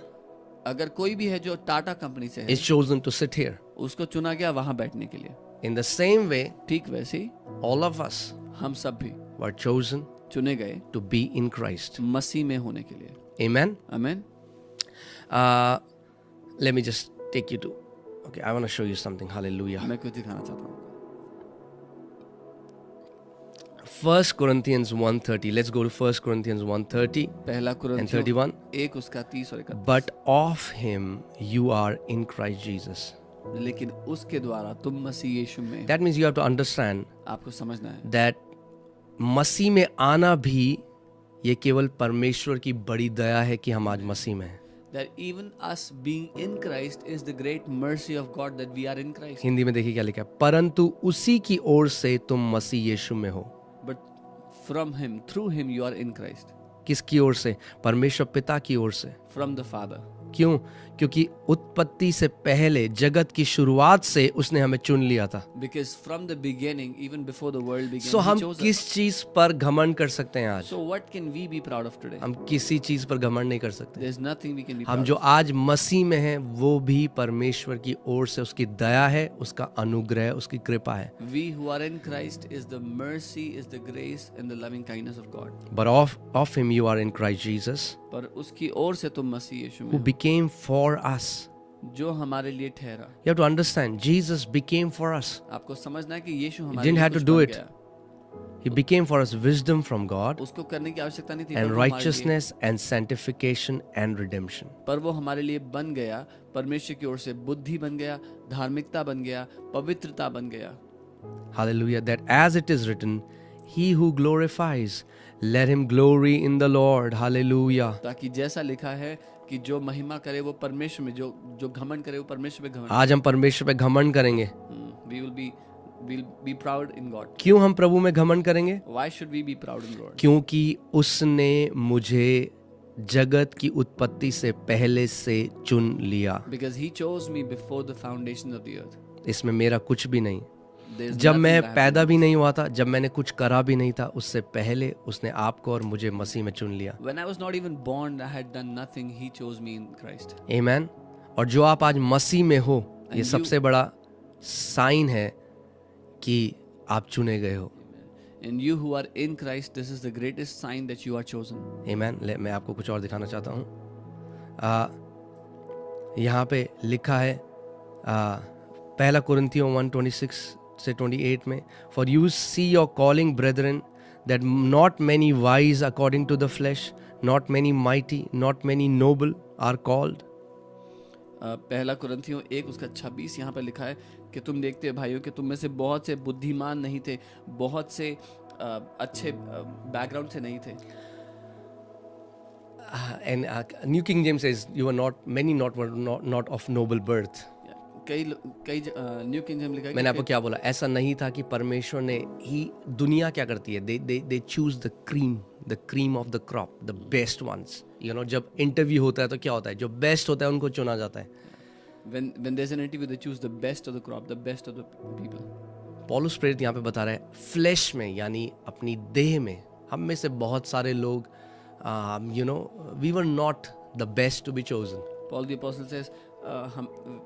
[SPEAKER 2] अगर कोई भी है जो टाटा कंपनी से है
[SPEAKER 1] is chosen to sit here.
[SPEAKER 2] उसको चुना गया वहां बैठने के लिए।
[SPEAKER 1] In the same way,
[SPEAKER 2] ठीक वैसे ही
[SPEAKER 1] all of us
[SPEAKER 2] हम सब भी
[SPEAKER 1] were chosen
[SPEAKER 2] चुने गए
[SPEAKER 1] to be in Christ.
[SPEAKER 2] मसीह में होने के लिए।
[SPEAKER 1] Amen.
[SPEAKER 2] आमीन।
[SPEAKER 1] Let me just take you to. Okay, I want to show you something. Hallelujah.
[SPEAKER 2] मैं कुछ दिखाना चाहता हूँ।
[SPEAKER 1] 1 Corinthians 1:30. Let's go to 1 Corinthians 1:30
[SPEAKER 2] पहला
[SPEAKER 1] and
[SPEAKER 2] कुरिन्थियों
[SPEAKER 1] 31.
[SPEAKER 2] एक उसका 30 और 31।
[SPEAKER 1] But of him you are in Christ Jesus.
[SPEAKER 2] लेकिन उसके द्वारा तुम मसीह यीशु में।
[SPEAKER 1] That means you have to understand
[SPEAKER 2] आपको समझना है
[SPEAKER 1] that मसीह में आना भी ये केवल परमेश्वर की बड़ी दया है कि हम आज मसीह में हैं।
[SPEAKER 2] that even us being in Christ is the great mercy of God that we are in Christ.
[SPEAKER 1] Hindi में देखिए क्या लिखा है, परंतु उसी की ओर से तुम मसीह यीशु में हो।
[SPEAKER 2] But from him, through him you are in Christ.
[SPEAKER 1] किसकी ओर से? परमेश्वर पिता की ओर से।
[SPEAKER 2] From the Father.
[SPEAKER 1] क्यों? क्योंकि उत्पत्ति से पहले, जगत की शुरुआत से उसने हमें चुन लिया था।
[SPEAKER 2] Because from the beginning, even before the world began,
[SPEAKER 1] so
[SPEAKER 2] he
[SPEAKER 1] हम
[SPEAKER 2] chose us.
[SPEAKER 1] किस चीज पर घमंड कर सकते हैं आज?
[SPEAKER 2] So what can we be proud of today?
[SPEAKER 1] हम किसी चीज पर घमंड नहीं कर सकते।
[SPEAKER 2] There's nothing we can be
[SPEAKER 1] हम
[SPEAKER 2] proud
[SPEAKER 1] जो
[SPEAKER 2] of.
[SPEAKER 1] आज मसीह में हैं वो भी परमेश्वर की ओर से उसकी दया है, उसका अनुग्रह, उसकी कृपा है।
[SPEAKER 2] We who are in Christ is the mercy, is the grace and the loving kindness of God.
[SPEAKER 1] But of him you are in Christ Jesus,
[SPEAKER 2] पर उसकी ओर से तुम मसीह यीशु में
[SPEAKER 1] who
[SPEAKER 2] हो,
[SPEAKER 1] became for us.
[SPEAKER 2] जो हमारे लिए ठहरा।
[SPEAKER 1] You have to understand, Jesus became for us.
[SPEAKER 2] आपको समझना है कि यीशु हमारे
[SPEAKER 1] didn't
[SPEAKER 2] लिए
[SPEAKER 1] have to
[SPEAKER 2] कुछ
[SPEAKER 1] do
[SPEAKER 2] बन
[SPEAKER 1] it.
[SPEAKER 2] गया।
[SPEAKER 1] He became for us wisdom from God
[SPEAKER 2] उसको करने की आवश्यकता नहीं थी,
[SPEAKER 1] and
[SPEAKER 2] पर वो हमारे लिए-
[SPEAKER 1] righteousness and sanctification and redemption.
[SPEAKER 2] पर वो हमारे लिए बन गया, परमेश्वर की ओर से बुद्धि बन गया, धार्मिकता बन गया, पवित्रता बन गया।
[SPEAKER 1] Hallelujah. That as it is written, he who glorifies, let him glory in the Lord. Hallelujah.
[SPEAKER 2] ताकि जैसा लिखा है कि जो महिमा करे वो परमेश्वर में, जो घमंड करे वो परमेश्वर में घमंड।
[SPEAKER 1] आज हम परमेश्वर पे घमंड करेंगे।
[SPEAKER 2] we'll be proud in God.
[SPEAKER 1] क्यों हम प्रभु में घमंड करेंगे?
[SPEAKER 2] Why should we be proud in God?
[SPEAKER 1] क्योंकि उसने मुझे जगत की उत्पत्ति से पहले से चुन लिया।
[SPEAKER 2] Because he chose me before the foundation of the earth.
[SPEAKER 1] इसमें मेरा कुछ भी नहीं।
[SPEAKER 2] There's
[SPEAKER 1] जब
[SPEAKER 2] nothing
[SPEAKER 1] मैं
[SPEAKER 2] I have
[SPEAKER 1] पैदा
[SPEAKER 2] done.
[SPEAKER 1] भी नहीं हुआ था, जब मैंने कुछ करा भी नहीं था, उससे पहले उसने आपको और मुझे मसीह में चुन लिया।
[SPEAKER 2] When I was not even born, I had done nothing. He chose me in Christ.
[SPEAKER 1] आमीन। और जो आप आज मसीह में हो, ये
[SPEAKER 2] And
[SPEAKER 1] सबसे बड़ा साइन है कि आप चुने गए हो।
[SPEAKER 2] And you who are in Christ, this is the greatest sign that you are chosen.
[SPEAKER 1] आमीन। मैं आपको कुछ और दिखाना चाहता हूँ। यहाँ पे लिखा है पहला कुरिन्थियों 1:26 से 28 में, For you see your calling, brethren, that not many wise according to the flesh, not many mighty, not many noble are called.
[SPEAKER 2] पहला कुरिन्थियों 1 उसका 26 यहाँ पर लिखा है कि तुम देखते हो भाइयों कि तुम में से बहुत से बुद्धिमान नहीं थे, बहुत से अच्छे बैकग्राउंड से नहीं थे।
[SPEAKER 1] And New King James says, you are not, many were not of noble birth.
[SPEAKER 2] कई न्यू किंग जेम्स लिखा है
[SPEAKER 1] मैंने आपको क्या बोला? ऐसा नहीं था कि परमेश्वर ने ही, दुनिया क्या करती है, they choose the cream of the crop, the best ones. जब इंटरव्यू होता है तो क्या होता है, जो बेस्ट होता है उनको चुना जाता है.
[SPEAKER 2] When there's an interview, they choose the best of the crop, the best of the people.
[SPEAKER 1] पौलुस प्रेरित यहाँ पे बता रहा है फ्लैश में, यानी अपनी देह में हम में से बहुत सारे लोग we were not the best to be chosen.
[SPEAKER 2] Paul the apostle says,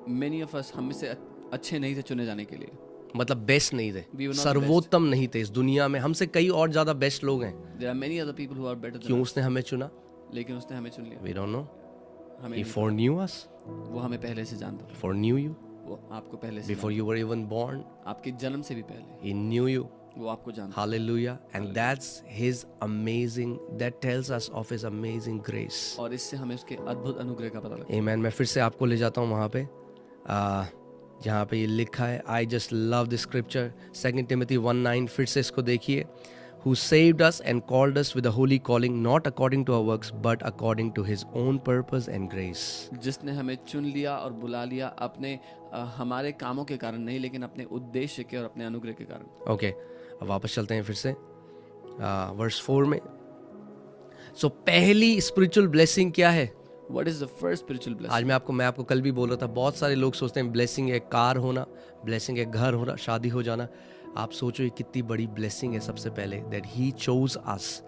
[SPEAKER 2] many of us हम में से अच्छे नहीं थे चुने जाने के लिए.
[SPEAKER 1] मतलब बेस्ट नहीं
[SPEAKER 2] We
[SPEAKER 1] थे,
[SPEAKER 2] were not the
[SPEAKER 1] सर्वोत्तम नहीं थे इस दुनिया में. हमसे कई और ज्यादा बेस्ट लोग हैं.
[SPEAKER 2] There are many other people who are better than
[SPEAKER 1] क्यों
[SPEAKER 2] us.
[SPEAKER 1] उसने हमें चुना?
[SPEAKER 2] लेकिन उसने हमें चुन लिया.
[SPEAKER 1] We don't know.
[SPEAKER 2] हमें
[SPEAKER 1] ही
[SPEAKER 2] नहीं
[SPEAKER 1] foreknew us,
[SPEAKER 2] पता. वो हमें पहले से जानता था.
[SPEAKER 1] foreknew you
[SPEAKER 2] वो आपको पहले से
[SPEAKER 1] before you were even born.
[SPEAKER 2] जानता. आपके जन्म से भी पहले
[SPEAKER 1] He knew you.
[SPEAKER 2] वो आपको जानता.
[SPEAKER 1] Hallelujah. And that's his amazing, that tells us of his amazing grace.
[SPEAKER 2] और इससे हमें उसके अद्भुत अनुग्रह का पता लगता है.
[SPEAKER 1] Amen. मैं फिर से आपको ले जाता हूँ वहाँ पे जहाँ पे ये लिखा है. I just love the scripture. 2 Timothy 1:9. फिर से इसको देखिए. Who saved us and called us with a holy calling, not according to our works, but according to his own purpose and grace.
[SPEAKER 2] जिसने हमें चुन लिया और बुला लिया अपने हमारे कामों के कारण नहीं, लेकिन अपने उद्देश्य के और अपने अनुग्रह के कारण.
[SPEAKER 1] Okay. अब वापस चलते हैं फिर से वर्स 4 में. सो पहली स्पिरिचुअल ब्लेसिंग क्या है?
[SPEAKER 2] What is the first spiritual blessing?
[SPEAKER 1] आज मैं आपको कल भी बोल रहा था, बहुत सारे लोग सोचते हैं ब्लेसिंग है कार होना, ब्लेसिंग है घर होना, शादी हो जाना. आप सोचो ये कितनी बड़ी ब्लेसिंग है. सबसे पहले that he chose us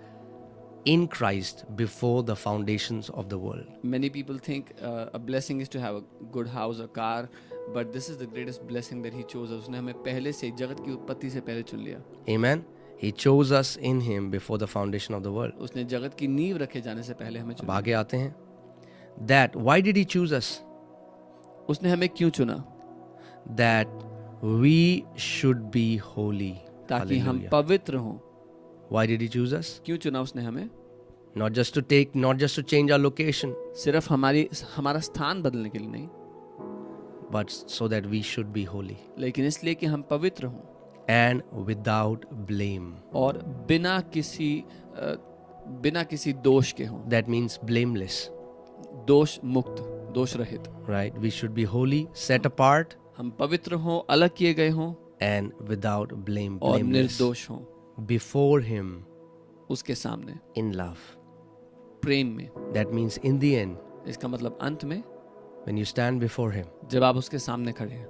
[SPEAKER 1] in Christ before the foundations of the world.
[SPEAKER 2] Many people think a blessing is to have a good house, a car, but this is the greatest blessing that he chose us. उसने हमें पहले से जगत की उत्पत्ति से पहले चुन लिया.
[SPEAKER 1] Amen. He chose us in him before the foundation of the world.
[SPEAKER 2] उसने जगत की नींव रखे जाने से पहले हमें
[SPEAKER 1] अब
[SPEAKER 2] चुना.
[SPEAKER 1] आगे आते हैं. That why did he choose us?
[SPEAKER 2] उसने हमें क्यों चुना?
[SPEAKER 1] That we should be holy.
[SPEAKER 2] ताकि हम
[SPEAKER 1] Hallelujah.
[SPEAKER 2] पवित्र हों.
[SPEAKER 1] Why did he choose us?
[SPEAKER 2] क्यों चुना उसने हमें?
[SPEAKER 1] Not just to change our location,
[SPEAKER 2] सिर्फ हमारा स्थान बदलने के लिए नहीं,
[SPEAKER 1] but so that we should be holy
[SPEAKER 2] लेकिन इसलिए कि हम पवित्र हों
[SPEAKER 1] and without blame.
[SPEAKER 2] और बिना किसी दोष के हों.
[SPEAKER 1] That means blameless,
[SPEAKER 2] दोष मुक्त, दोष रहित.
[SPEAKER 1] right? We should be holy, set apart,
[SPEAKER 2] हम पवित्र हों, अलग किए गए हों
[SPEAKER 1] and without blame,
[SPEAKER 2] और
[SPEAKER 1] blameless
[SPEAKER 2] निर्दोष हों
[SPEAKER 1] before him
[SPEAKER 2] उसके सामने
[SPEAKER 1] in love.
[SPEAKER 2] प्रेम में.
[SPEAKER 1] That means in the end,
[SPEAKER 2] इसका मतलब अंत में
[SPEAKER 1] when you stand before him,
[SPEAKER 2] जब आप उसके सामने खड़े हैं,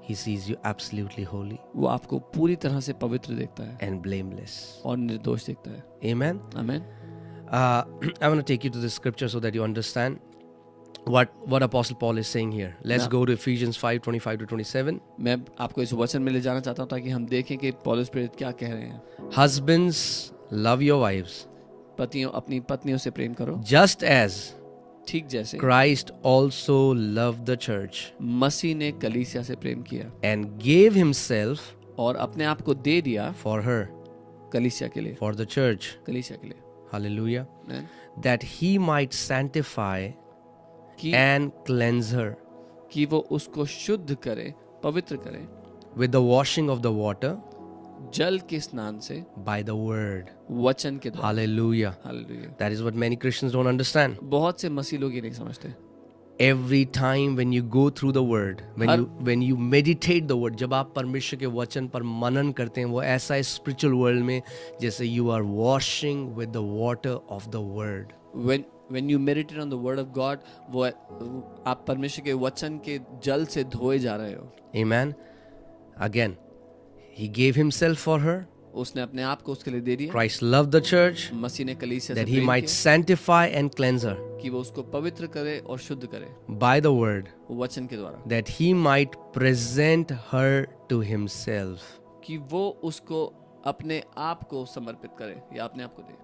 [SPEAKER 1] he sees you absolutely holy
[SPEAKER 2] वो आपको पूरी तरह से पवित्र देखता है
[SPEAKER 1] and blameless.
[SPEAKER 2] और निर्दोष देखता है.
[SPEAKER 1] Amen.
[SPEAKER 2] आमीन.
[SPEAKER 1] I want to take you to the scripture so that you understand what Apostle Paul is saying here. Let's
[SPEAKER 2] Yeah.
[SPEAKER 1] go to Ephesians 5:25 to 27.
[SPEAKER 2] मैं आपको इस वचन में ले जाना चाहता हूँ ताकि हम देखें कि पौलुस प्रेरित क्या कह रहे हैं.
[SPEAKER 1] Husbands, love your wives,
[SPEAKER 2] पतियों अपनी पत्नियों से प्रेम करो,
[SPEAKER 1] just as
[SPEAKER 2] ठीक जैसे
[SPEAKER 1] Christ also loved the church
[SPEAKER 2] मसीह ने कलीसिया से प्रेम किया
[SPEAKER 1] and gave himself
[SPEAKER 2] और अपने आप को दे दिया
[SPEAKER 1] for her,
[SPEAKER 2] कलीसिया के लिए,
[SPEAKER 1] for the church.
[SPEAKER 2] कलीसिया के लिए.
[SPEAKER 1] Hallelujah.
[SPEAKER 2] आमीन.
[SPEAKER 1] That he might sanctify
[SPEAKER 2] कि
[SPEAKER 1] and cleanse her
[SPEAKER 2] कि वो उसको शुद्ध करे, पवित्र करे
[SPEAKER 1] with the washing of the water
[SPEAKER 2] जल के स्नान से,
[SPEAKER 1] by the word.
[SPEAKER 2] वचन के द्वारा.
[SPEAKER 1] Hallelujah.
[SPEAKER 2] Hallelujah.
[SPEAKER 1] That is what many Christians don't understand.
[SPEAKER 2] बहुत से मसीह लोग ये नहीं समझते.
[SPEAKER 1] Every time when you go through the word, when you meditate the word, जब आप परमेश्वर के वचन पर मनन करते हैं, वो ऐसा है spiritual world में जैसे you are washing with the water of the word.
[SPEAKER 2] When you meditate on the word of God, वो आप परमेश्वर के वचन के जल से धोए जा रहे हो.
[SPEAKER 1] Amen. Again, he gave himself for her.
[SPEAKER 2] उसने अपने आप को उसके लिए दे दिया.
[SPEAKER 1] Christ loved the church
[SPEAKER 2] मसीह ने कलीसिया से
[SPEAKER 1] that he
[SPEAKER 2] प्रेम
[SPEAKER 1] might
[SPEAKER 2] किया
[SPEAKER 1] sanctify and cleanse her
[SPEAKER 2] कि वो उसको पवित्र करे और शुद्ध करे
[SPEAKER 1] by the word,
[SPEAKER 2] वचन के द्वारा,
[SPEAKER 1] that he might present her to himself
[SPEAKER 2] कि वो उसको अपने आप को समर्पित करे या अपने आप को दे,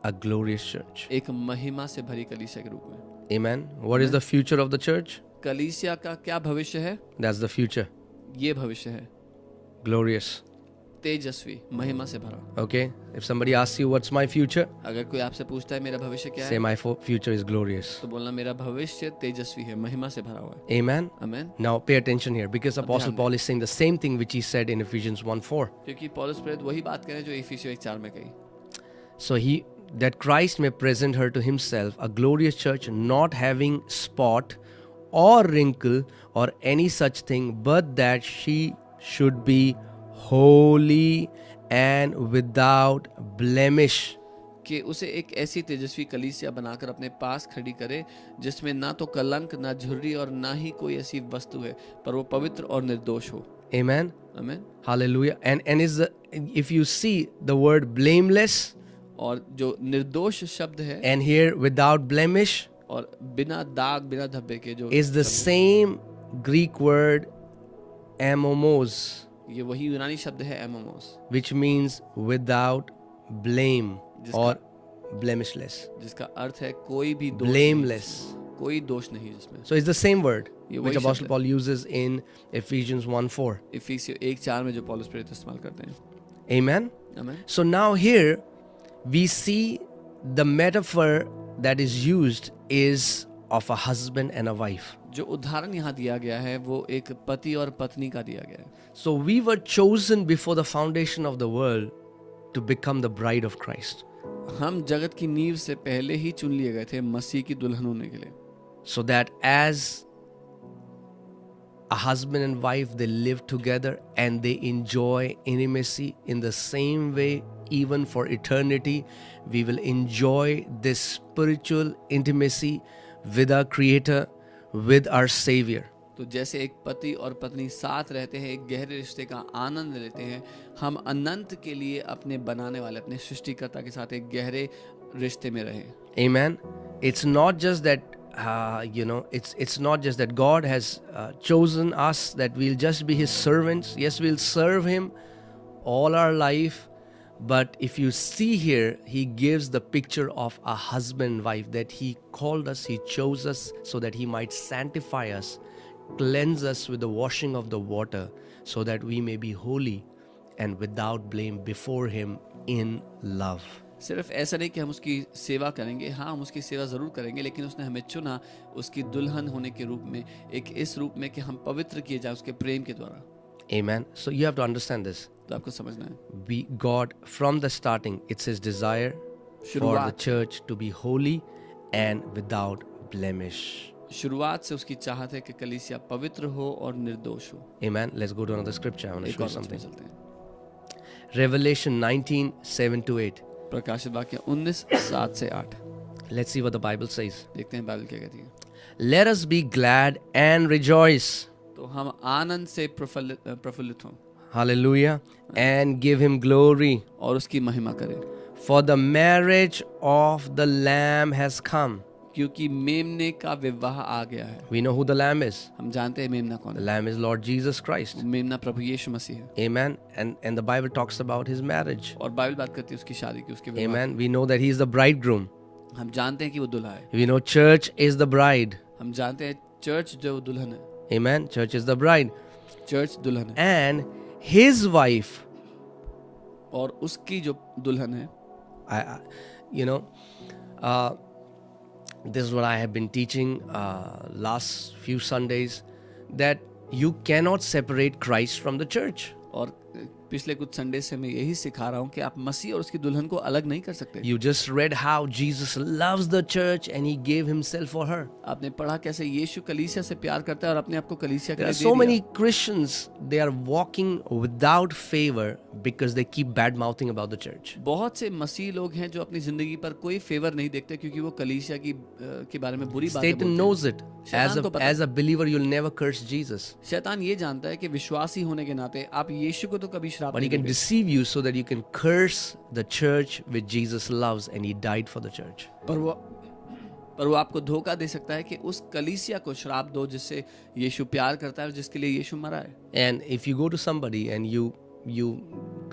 [SPEAKER 1] a glorious church.
[SPEAKER 2] एक महिमा से भरी कलीसिया के रूप में.
[SPEAKER 1] Amen. What is the future of the church?
[SPEAKER 2] कलीसिया का क्या भविष्य है?
[SPEAKER 1] That's the future.
[SPEAKER 2] ये भविष्य है
[SPEAKER 1] Glorious.
[SPEAKER 2] तेजस्वी, महिमा से भरा.
[SPEAKER 1] Okay. If somebody asks you what's my future,
[SPEAKER 2] अगर कोई आपसे पूछता है मेरा भविष्य क्या
[SPEAKER 1] say
[SPEAKER 2] है,
[SPEAKER 1] my future is glorious.
[SPEAKER 2] तो बोलना मेरा भविष्य तेजस्वी है, महिमा से भरा हुआ है.
[SPEAKER 1] Amen.
[SPEAKER 2] आमीन.
[SPEAKER 1] Now pay attention here because Apostle
[SPEAKER 2] ध्यान
[SPEAKER 1] Paul is saying the same thing which he said in Ephesians 1:4.
[SPEAKER 2] क्योंकि पौलुस प्रेरित वही बात करें जो इफिसियों 1:4 में कही.
[SPEAKER 1] So that Christ may present her to himself a glorious church, not having spot or wrinkle or any such thing, but that she should be holy and without blemish.
[SPEAKER 2] कि उसे एक ऐसी तेजस्वी कलीसिया बनाकर अपने पास खड़ी करे जिसमें ना तो कलंक, ना झुर्री और ना ही कोई ऐसी वस्तु है, पर वो पवित्र और निर्दोष हो।
[SPEAKER 1] Amen.
[SPEAKER 2] आमीन।
[SPEAKER 1] Hallelujah. And is the, if you see the word blameless
[SPEAKER 2] और जो निर्दोष शब्द है
[SPEAKER 1] and here without blemish
[SPEAKER 2] और बिना दाग, बिना धब्बे के जो
[SPEAKER 1] is the same Greek word amomos,
[SPEAKER 2] ये वही यूनानी शब्द है एमोमोस,
[SPEAKER 1] which means without blame
[SPEAKER 2] जिसका-
[SPEAKER 1] or blemishless.
[SPEAKER 2] जिसका अर्थ है कोई भी दोष नहीं,
[SPEAKER 1] Blameless.
[SPEAKER 2] कोई दोष नहीं जिसमें।
[SPEAKER 1] So it's the same word
[SPEAKER 2] ये
[SPEAKER 1] which
[SPEAKER 2] वही
[SPEAKER 1] Apostle
[SPEAKER 2] शब्द
[SPEAKER 1] Paul uses in Ephesians 1:4.
[SPEAKER 2] इफिसियों 1:4 में जो पौलुस प्रेरित इस्तेमाल करते हैं।
[SPEAKER 1] Amen.
[SPEAKER 2] आमीन।
[SPEAKER 1] So now here we see the metaphor that is used is of a husband and a wife.
[SPEAKER 2] जो उदाहरण यहाँ दिया गया है वो एक पति और पत्नी का दिया गया है।
[SPEAKER 1] So we were chosen before the foundation of the world to become the bride of Christ.
[SPEAKER 2] हम जगत की नींव से पहले ही चुन लिए गए थे मसीह की दुल्हन होने के लिए,
[SPEAKER 1] So that as a husband and wife, they live together and they enjoy intimacy in the same way, even for eternity. We will enjoy this spiritual intimacy with our Creator, with our Savior.
[SPEAKER 2] तो जैसे एक पति और पत्नी साथ रहते हैं, एक गहरे रिश्ते का आनंद लेते हैं, हम अनंत के लिए अपने बनाने वाले, अपने सृष्टिकर्ता के साथ एक गहरे रिश्ते में रहें।
[SPEAKER 1] Amen. It's not just that it's not just that God has chosen us that we'll just be His servants. Yes, we'll serve Him all our life. But if you see here, He gives the picture of a husband and wife, that He called us, He chose us so that He might sanctify us, cleanse us with the washing of the water, so that we may be holy and without blame before Him in love.
[SPEAKER 2] सिर्फ ऐसा नहीं कि हम उसकी सेवा करेंगे, हाँ हम उसकी सेवा जरूर करेंगे, लेकिन उसने हमें चुना उसकी दुल्हन होने के रूप में, एक इस रूप में कि हम पवित्र किए जाए उसके प्रेम के द्वारा।
[SPEAKER 1] Amen. So you have to understand this.
[SPEAKER 2] तो आपको समझना है,
[SPEAKER 1] God, from the starting, it's His desire for the
[SPEAKER 2] शुरुआत
[SPEAKER 1] church to be holy and without blemish.
[SPEAKER 2] शुरुआत से उसकी चाहत है कि कलीसिया पवित्र हो और निर्दोष हो।
[SPEAKER 1] Amen. Let's go to another scripture. I want to
[SPEAKER 2] एक
[SPEAKER 1] show
[SPEAKER 2] और
[SPEAKER 1] you
[SPEAKER 2] वचन में
[SPEAKER 1] something.
[SPEAKER 2] चलते हैं,
[SPEAKER 1] Revelation 19:7-8.
[SPEAKER 2] प्रकाशित वाक्य 19:7-8।
[SPEAKER 1] Let's see what the Bible says.
[SPEAKER 2] देखते हैं बाइबल क्या कहती है।
[SPEAKER 1] Let us be glad and rejoice.
[SPEAKER 2] तो हम आनंद से प्रफुल्लित हों
[SPEAKER 1] Hallelujah. And give Him glory.
[SPEAKER 2] और उसकी महिमा करें,
[SPEAKER 1] For the marriage of the Lamb has come.
[SPEAKER 2] क्योंकि मेमने का विवाह आ गया है।
[SPEAKER 1] We know who the Lamb is.
[SPEAKER 2] हम जानते हैं मेमना कौन
[SPEAKER 1] The
[SPEAKER 2] है।
[SPEAKER 1] Lamb is Lord Jesus Christ.
[SPEAKER 2] मेमना प्रभु यीशु मसीह है।
[SPEAKER 1] Amen. And the Bible talks about His marriage.
[SPEAKER 2] और बाइबल बात करती है उसकी शादी की, उसके विवाह
[SPEAKER 1] Amen. We know that He is the bridegroom.
[SPEAKER 2] की। हम जानते हैं कि वो दुल्हा है।
[SPEAKER 1] We know church is the bride.
[SPEAKER 2] हम जानते हैं चर्च जो दुल्हन है,
[SPEAKER 1] Amen. Church is the bride.
[SPEAKER 2] Church दुल्हन है,
[SPEAKER 1] And His wife,
[SPEAKER 2] और उसकी जो दुल्हन है,
[SPEAKER 1] this is what I have been teaching last few Sundays, that you cannot separate Christ from the church.
[SPEAKER 2] और पिछले कुछ संडे से मैं यही सिखा रहा हूँ कि आप मसीह और उसकी दुल्हन को अलग नहीं कर सकते।
[SPEAKER 1] You just read how Jesus loves the church and He gave Himself for her.
[SPEAKER 2] आपने पढ़ा कैसे यीशु कलीसिया से प्यार करता है और अपने आप को कलीसिया के
[SPEAKER 1] There are
[SPEAKER 2] लिए
[SPEAKER 1] so
[SPEAKER 2] दे
[SPEAKER 1] many
[SPEAKER 2] दिया।
[SPEAKER 1] Christians, they are walking without favor because they keep bad mouthing about the church.
[SPEAKER 2] बहुत से मसीह लोग हैं जो अपनी जिंदगी पर कोई फेवर नहीं देखते क्योंकि वो कलीसिया की के बारे में बुरी बातें
[SPEAKER 1] Satan
[SPEAKER 2] बोलते
[SPEAKER 1] knows
[SPEAKER 2] हैं।
[SPEAKER 1] it.
[SPEAKER 2] शैतान को पता
[SPEAKER 1] As a believer, you'll never curse Jesus.
[SPEAKER 2] शैतान ये जानता है कि विश्वासी होने के नाते आप यीशु को तो कभी श्राप
[SPEAKER 1] But he
[SPEAKER 2] नहीं
[SPEAKER 1] can
[SPEAKER 2] देंगे,
[SPEAKER 1] deceive you so that you can curse the church which Jesus loves and He died for the church.
[SPEAKER 2] पर वो आपको धोखा दे सकता है कि उस कलीसिया को श्राप दो जिससे यीशु प्यार करता है और जिसके लिए यीशु मरा है।
[SPEAKER 1] And if you go to somebody and you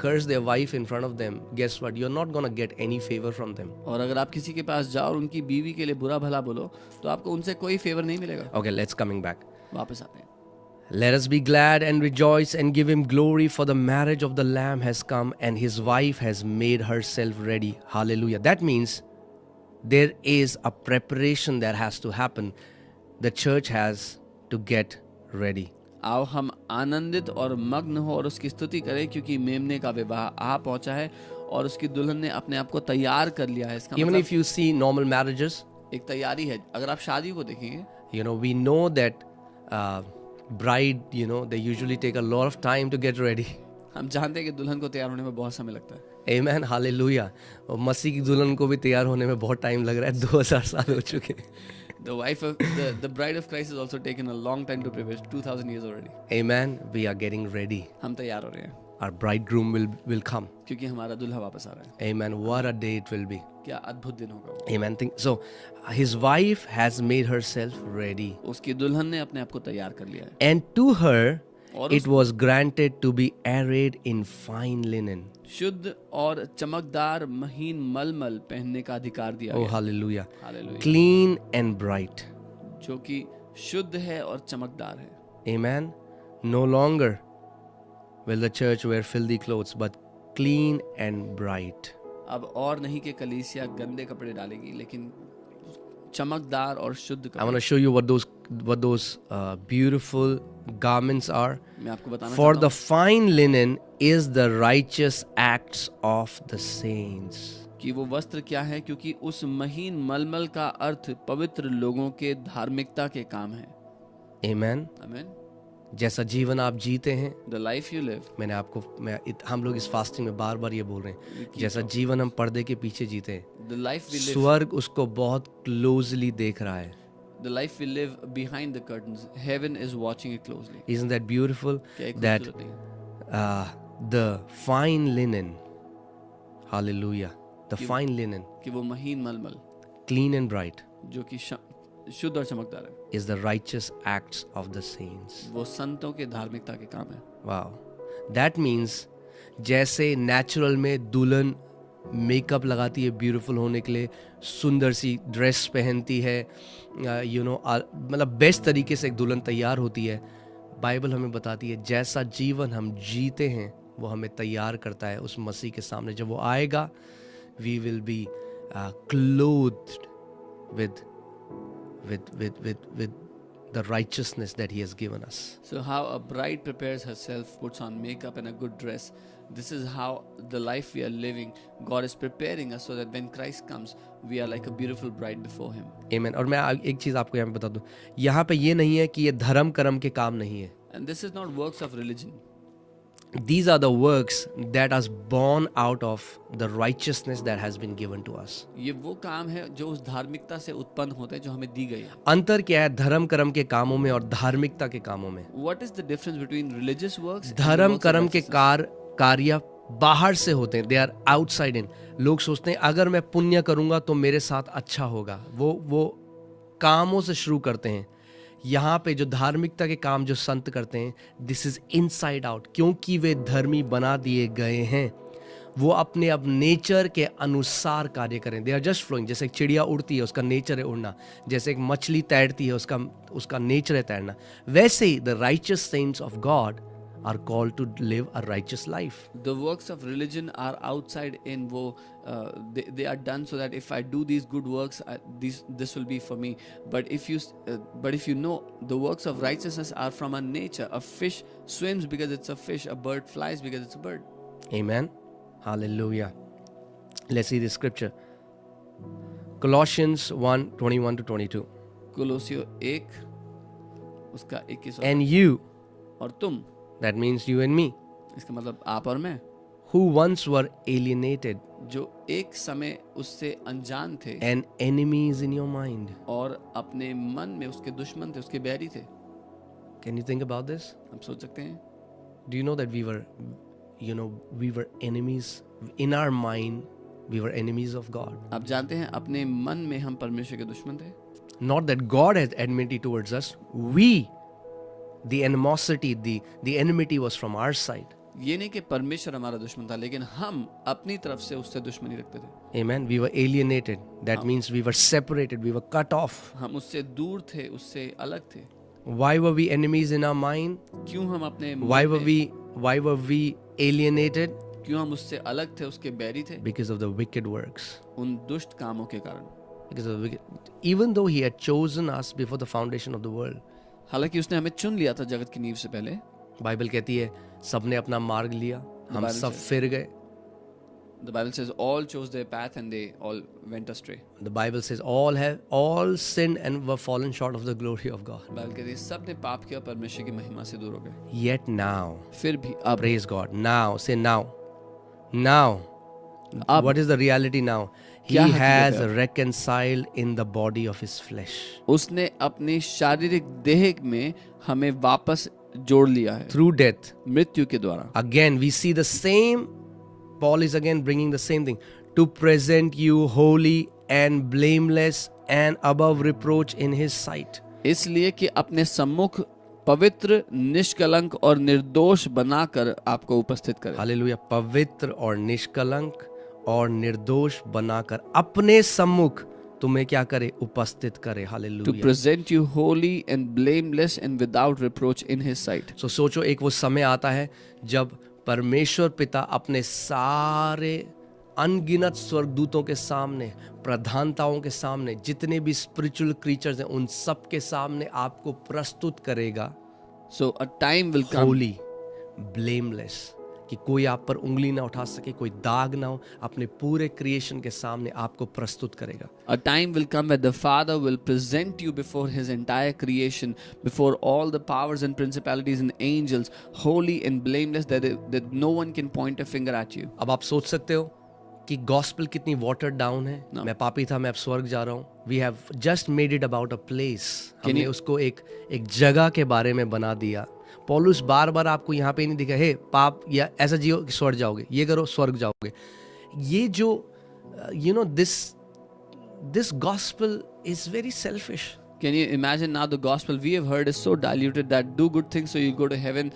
[SPEAKER 1] curse their wife in front of them, guess what? You're not going to get any favor from them.
[SPEAKER 2] और अगर आप किसी के पास जाओ और उनकी बीवी के लिए बुरा भला बोलो तो आपको उनसे कोई फेवर नहीं मिलेगा।
[SPEAKER 1] Okay, let's coming back.
[SPEAKER 2] वापस आते हैं,
[SPEAKER 1] Let us be glad and rejoice and give Him glory, for the marriage of the Lamb has come and His wife has made herself ready. Hallelujah. That means there is a preparation that has to happen. The church has to get ready.
[SPEAKER 2] आओ हम आनंदित और मग्न हो और उसकी स्तुति करें क्योंकि मेमने का विवाह आ पहुंचा है और उसकी दुल्हन ने अपने आप को तैयार कर लिया है। इसका
[SPEAKER 1] Even
[SPEAKER 2] मतलब
[SPEAKER 1] if you see normal marriages,
[SPEAKER 2] एक तैयारी है। अगर आप शादी को देखेंगे,
[SPEAKER 1] we know that bride, they usually take a lot of time to get ready.
[SPEAKER 2] हम जानते हैं कि दुल्हन को तैयार होने में बहुत समय लगता है।
[SPEAKER 1] Amen, hallelujah. और मसीह की दुल्हन को भी तैयार होने में बहुत टाइम लग रहा है, 2000 साल हो चुके हैं.
[SPEAKER 2] The bride of Christ has also taken a long time to prepare, 2000 years already.
[SPEAKER 1] Amen, we are getting ready.
[SPEAKER 2] हम तैयार हो रहे हैं
[SPEAKER 1] Our bridegroom will come.
[SPEAKER 2] क्योंकि हमारा दूल्हा वापस आ रहा है.
[SPEAKER 1] Amen, what a day it will be.
[SPEAKER 2] क्या अद्भुत दिन होगा वो.
[SPEAKER 1] Amen. So his wife has made herself ready,
[SPEAKER 2] उसकी दुल्हन ने अपने आप को तैयार कर लिया है.
[SPEAKER 1] and to her
[SPEAKER 2] और
[SPEAKER 1] it was granted to be arrayed in fine linen.
[SPEAKER 2] शुद्ध और चमकदार महीन मलमल पहनने का अधिकार दिया
[SPEAKER 1] Oh,
[SPEAKER 2] गया.
[SPEAKER 1] hallelujah.
[SPEAKER 2] Hallelujah.
[SPEAKER 1] Clean and bright.
[SPEAKER 2] जो कि शुद्ध है और चमकदार है.
[SPEAKER 1] Amen. No longer will the church wear filthy clothes, but clean and bright.
[SPEAKER 2] अब और नहीं कि कलीसिया गंदे कपड़े डालेगी, लेकिन चमकदार और शुद्ध
[SPEAKER 1] I want
[SPEAKER 2] कपड़े.
[SPEAKER 1] to show you what those beautiful garments are.
[SPEAKER 2] मैं आपको बताना
[SPEAKER 1] For
[SPEAKER 2] चाहता
[SPEAKER 1] the fine linen is the righteous acts of the saints.
[SPEAKER 2] हूँ कि वो वस्त्र क्या है, क्योंकि उस महीन मलमल का अर्थ पवित्र लोगों के धार्मिकता के काम है.
[SPEAKER 1] Amen.
[SPEAKER 2] आमीन.
[SPEAKER 1] जैसा जीवन आप जीते हैं,
[SPEAKER 2] The life you live,
[SPEAKER 1] हम लोग इस फास्टिंग में बार बार ये बोल रहे हैं, जैसा जीवन हम पर्दे के पीछे जीते हैं,
[SPEAKER 2] the life we live,
[SPEAKER 1] स्वर्ग उसको बहुत क्लोजली देख रहा है.
[SPEAKER 2] the life we live behind the curtains, heaven is watching it closely.
[SPEAKER 1] Isn't that beautiful?
[SPEAKER 2] क्या एक
[SPEAKER 1] That
[SPEAKER 2] खूबसूरत नहीं?
[SPEAKER 1] the fine linen, hallelujah, the fine linen,
[SPEAKER 2] कि वो महीन मलमल
[SPEAKER 1] clean and bright,
[SPEAKER 2] जो कि शुद्ध और चमकदार है,
[SPEAKER 1] is the righteous acts of the saints.
[SPEAKER 2] वो संतों के धार्मिकता के काम है.
[SPEAKER 1] Wow. That means जैसे नेचुरल में दुल्हन मेकअप लगाती है ब्यूटीफुल होने के लिए, सुंदर सी ड्रेस पहनती है, मतलब बेस्ट तरीके से एक दुल्हन तैयार होती है. बाइबल हमें बताती है जैसा जीवन हम जीते हैं वो हमें तैयार करता है उस मसीह के सामने. जब वो आएगा, we will be clothed with the righteousness that he has given us.
[SPEAKER 2] So how a bride prepares herself, puts on makeup and a good dress, this is how the life we are living, God is preparing us so that when Christ comes, we are like a beautiful bride before him.
[SPEAKER 1] Amen. और मैं एक चीज आपको यहाँ पे बता दूं, यहाँ पे ये नहीं है कि ये धर्म कर्म के काम नहीं है.
[SPEAKER 2] And this is not works of religion.
[SPEAKER 1] These are the works that are born out of the righteousness that has been given to us.
[SPEAKER 2] ये वो काम है जो उस धार्मिकता से उत्पन्न होते हैं जो हमें दी गई है.
[SPEAKER 1] अंतर क्या है धर्म कर्म के कामों में और धार्मिकता के कामों में?
[SPEAKER 2] What is the difference between religious works and
[SPEAKER 1] धर्म
[SPEAKER 2] works of
[SPEAKER 1] कर्म के
[SPEAKER 2] righteousness?
[SPEAKER 1] कार्य बाहर से होते हैं, दे आर आउटसाइड इन. लोग सोचते हैं अगर मैं पुण्य करूंगा तो मेरे साथ अच्छा होगा, वो कामों से शुरू करते हैं. यहाँ पे जो धार्मिकता के काम जो संत करते हैं, दिस इज इनसाइड आउट, क्योंकि वे धर्मी बना दिए गए हैं. वो अपने अब नेचर के अनुसार कार्य करें. They are just flowing. जैसे एक चिड़िया उड़ती है, उसका नेचर है उड़ना. जैसे एक मछली तैरती है, उसका नेचर है तैरना. वैसे ही the righteous saints of God are called to live a righteous life.
[SPEAKER 2] The works of religion are outside in wo they are done so that if I do these good works, this will be for me. But if you know, the works of righteousness are from a nature. A fish swims because it's a fish. A bird flies because it's a bird.
[SPEAKER 1] Amen. Hallelujah. Let's see the scripture. Colossians 1:21 to 22.
[SPEAKER 2] Colossios 1 उसका 21.
[SPEAKER 1] And you,
[SPEAKER 2] और तुम,
[SPEAKER 1] that means you and me,
[SPEAKER 2] इसका मतलब आप और मैं,
[SPEAKER 1] who once were alienated
[SPEAKER 2] जो एक समय उससे अनजान थे
[SPEAKER 1] and enemies in your mind.
[SPEAKER 2] और अपने मन में उसके दुश्मन थे, उसके बैरी थे.
[SPEAKER 1] Can you think about this?
[SPEAKER 2] हम सोच सकते हैं.
[SPEAKER 1] Do you know that we were enemies in our mind? We were enemies of God.
[SPEAKER 2] आप जानते हैं अपने मन में हम परमेश्वर के दुश्मन थे.
[SPEAKER 1] Not that God has enmity towards us. The animosity, the enmity was from our side.
[SPEAKER 2] ये नहीं कि परमेश्वर हमारा दुश्मन था, लेकिन हम अपनी तरफ से उससे दुश्मनी रखते थे.
[SPEAKER 1] Amen. We were alienated. That means we were separated. We were cut off.
[SPEAKER 2] हम उससे दूर थे, उससे अलग थे.
[SPEAKER 1] Why were we enemies in our mind?
[SPEAKER 2] क्यों हम अपने
[SPEAKER 1] Why were we alienated?
[SPEAKER 2] क्यों हम उससे अलग थे, उसके बैरी थे?
[SPEAKER 1] Because of the wicked works.
[SPEAKER 2] उन दुष्ट कामों के कारण.
[SPEAKER 1] Because of the wicked. Even though He had chosen us before the foundation of the world.
[SPEAKER 2] हालांकि उसने हमें चुन लिया था जगत की नींव से पहले.
[SPEAKER 1] बाइबल कहती है सबने अपना मार्ग लिया, हम सब फिर गए.
[SPEAKER 2] The Bible says all chose their path and they all went astray.
[SPEAKER 1] The Bible says all sinned and were fallen short of the glory of God.
[SPEAKER 2] Bible कहती है सब ने पाप किया, परमेश्वर की महिमा से दूर हो गए.
[SPEAKER 1] Yet now,
[SPEAKER 2] फिर भी अब,
[SPEAKER 1] praise God. Now, say now.
[SPEAKER 2] अब
[SPEAKER 1] what is the reality now? He
[SPEAKER 2] क्या हकीकत
[SPEAKER 1] has
[SPEAKER 2] है?
[SPEAKER 1] reconciled in the body of his flesh.
[SPEAKER 2] उसने अपनी शारीरिक देह में हमें वापस जोड़ लिया है
[SPEAKER 1] Through death.
[SPEAKER 2] मृत्यु के द्वारा।
[SPEAKER 1] Again, we see the same, Paul is again bringing the same thing. To present you holy and blameless and above reproach in his sight.
[SPEAKER 2] इसलिए कि अपने सम्मुख पवित्र, निष्कलंक और निर्दोष बनाकर आपको उपस्थित करें।
[SPEAKER 1] हालेलुया। पवित्र और निष्कलंक और निर्दोष बनाकर अपने सम्मुख तुम्हें क्या करे? उपस्थित करे।
[SPEAKER 2] To
[SPEAKER 1] hallelujah.
[SPEAKER 2] present you holy and blameless and without reproach in his sight.
[SPEAKER 1] सो सोचो, एक वो समय आता है जब परमेश्वर पिता अपने सारे अनगिनत स्वर्गदूतों के सामने, प्रधानताओं के सामने, जितने भी स्पिरिचुअल क्रीचर्स हैं, उन सब के सामने आपको प्रस्तुत करेगा
[SPEAKER 2] So a time will come
[SPEAKER 1] Holi, blameless, कि कोई आप पर उंगली ना उठा सके, कोई दाग ना हो, अपने पूरे क्रिएशन के सामने आपको प्रस्तुत करेगा।
[SPEAKER 2] A time will come where the Father will present you before His entire creation, before all the powers and principalities and angels, holy and blameless, that no one can point a finger at you.
[SPEAKER 1] अब आप सोच सकते हो कि gospel कितनी water down है।
[SPEAKER 2] No.
[SPEAKER 1] मैं पापी था, मैं अब स्वर्ग जा रहा हूँ। We have just made it about a place. हमने उसको एक जगह के बारे में बना दिया। पौलुस बार बार आपको यहाँ पे नहीं दिखा, हे पाप या ऐसा जियो कि स्वर्ग जाओगे, ये करो स्वर्ग जाओगे। ये जो you know this gospel is very selfish.
[SPEAKER 2] Can you imagine now the gospel we have heard is so diluted that do good things so you'll go to heaven,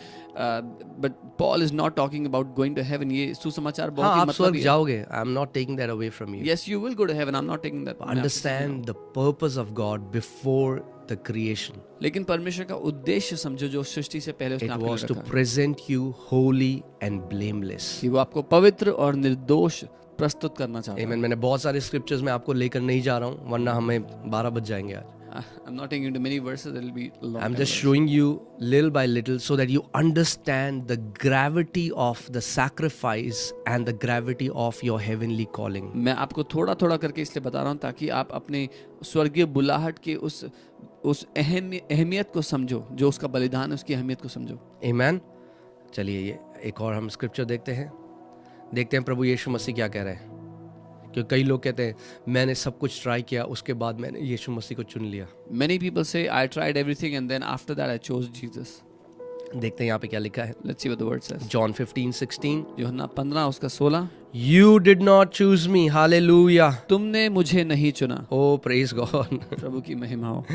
[SPEAKER 2] but Paul is not talking about going to heaven. ये सुसमाचार बहुत
[SPEAKER 1] हाँ,
[SPEAKER 2] ही
[SPEAKER 1] आप
[SPEAKER 2] मतलब
[SPEAKER 1] स्वर्ग
[SPEAKER 2] ही है।
[SPEAKER 1] जाओगे। I am not taking that away from you.
[SPEAKER 2] Yes, you will go to heaven. I'm not taking that.
[SPEAKER 1] Understand the purpose of God before the creation.
[SPEAKER 2] लेकिन परमेश्वर का उद्देश्य समझो जो सृष्टि से पहले उसने
[SPEAKER 1] इट
[SPEAKER 2] आपके लिए
[SPEAKER 1] वाज टू
[SPEAKER 2] रखा है,
[SPEAKER 1] present you Holi and blameless.
[SPEAKER 2] कि वो आपको पवित्र और निर्दोष प्रस्तुत करना चाहता है।
[SPEAKER 1] आमीन। मैंने बहुत सारे स्क्रिप्चर्स में आपको लेकर नहीं जा रहा हूँ, वरना हमें 12 बज जाएंगे आज।
[SPEAKER 2] I'm not taking into many verses. It'll be a long
[SPEAKER 1] I'm
[SPEAKER 2] time
[SPEAKER 1] just
[SPEAKER 2] verse.
[SPEAKER 1] showing you little by little so that you understand the gravity of the sacrifice and the gravity of your heavenly calling.
[SPEAKER 2] मैं आपको थोड़ा थोड़ा करके इसलिए बता रहा हूँ ताकि आप अपने स्वर्गीय बुलाहट के उस अहमियत को समझो, जो उसका बलिदान है उसकी अहमियत को समझो।
[SPEAKER 1] Amen. चलिए ये एक और हम स्क्रिप्चर देखते हैं प्रभु यीशु मसीह क्या कह रहे हैं। क्योंकि कई लोग कहते हैं मैंने सब कुछ ट्राई किया, उसके बाद मैंने यीशु मसीह को चुन लिया।
[SPEAKER 2] Many people say I tried everything and then after that I chose Jesus.
[SPEAKER 1] देखते हैं यहाँ पे क्या लिखा है।
[SPEAKER 2] Let's see what the word says.
[SPEAKER 1] John 15:16
[SPEAKER 2] यूहन्ना 15 उसका 16,
[SPEAKER 1] You did not choose me. Hallelujah.
[SPEAKER 2] तुमने मुझे नहीं चुना।
[SPEAKER 1] Oh, praise God.
[SPEAKER 2] प्रभु की महिमा हो।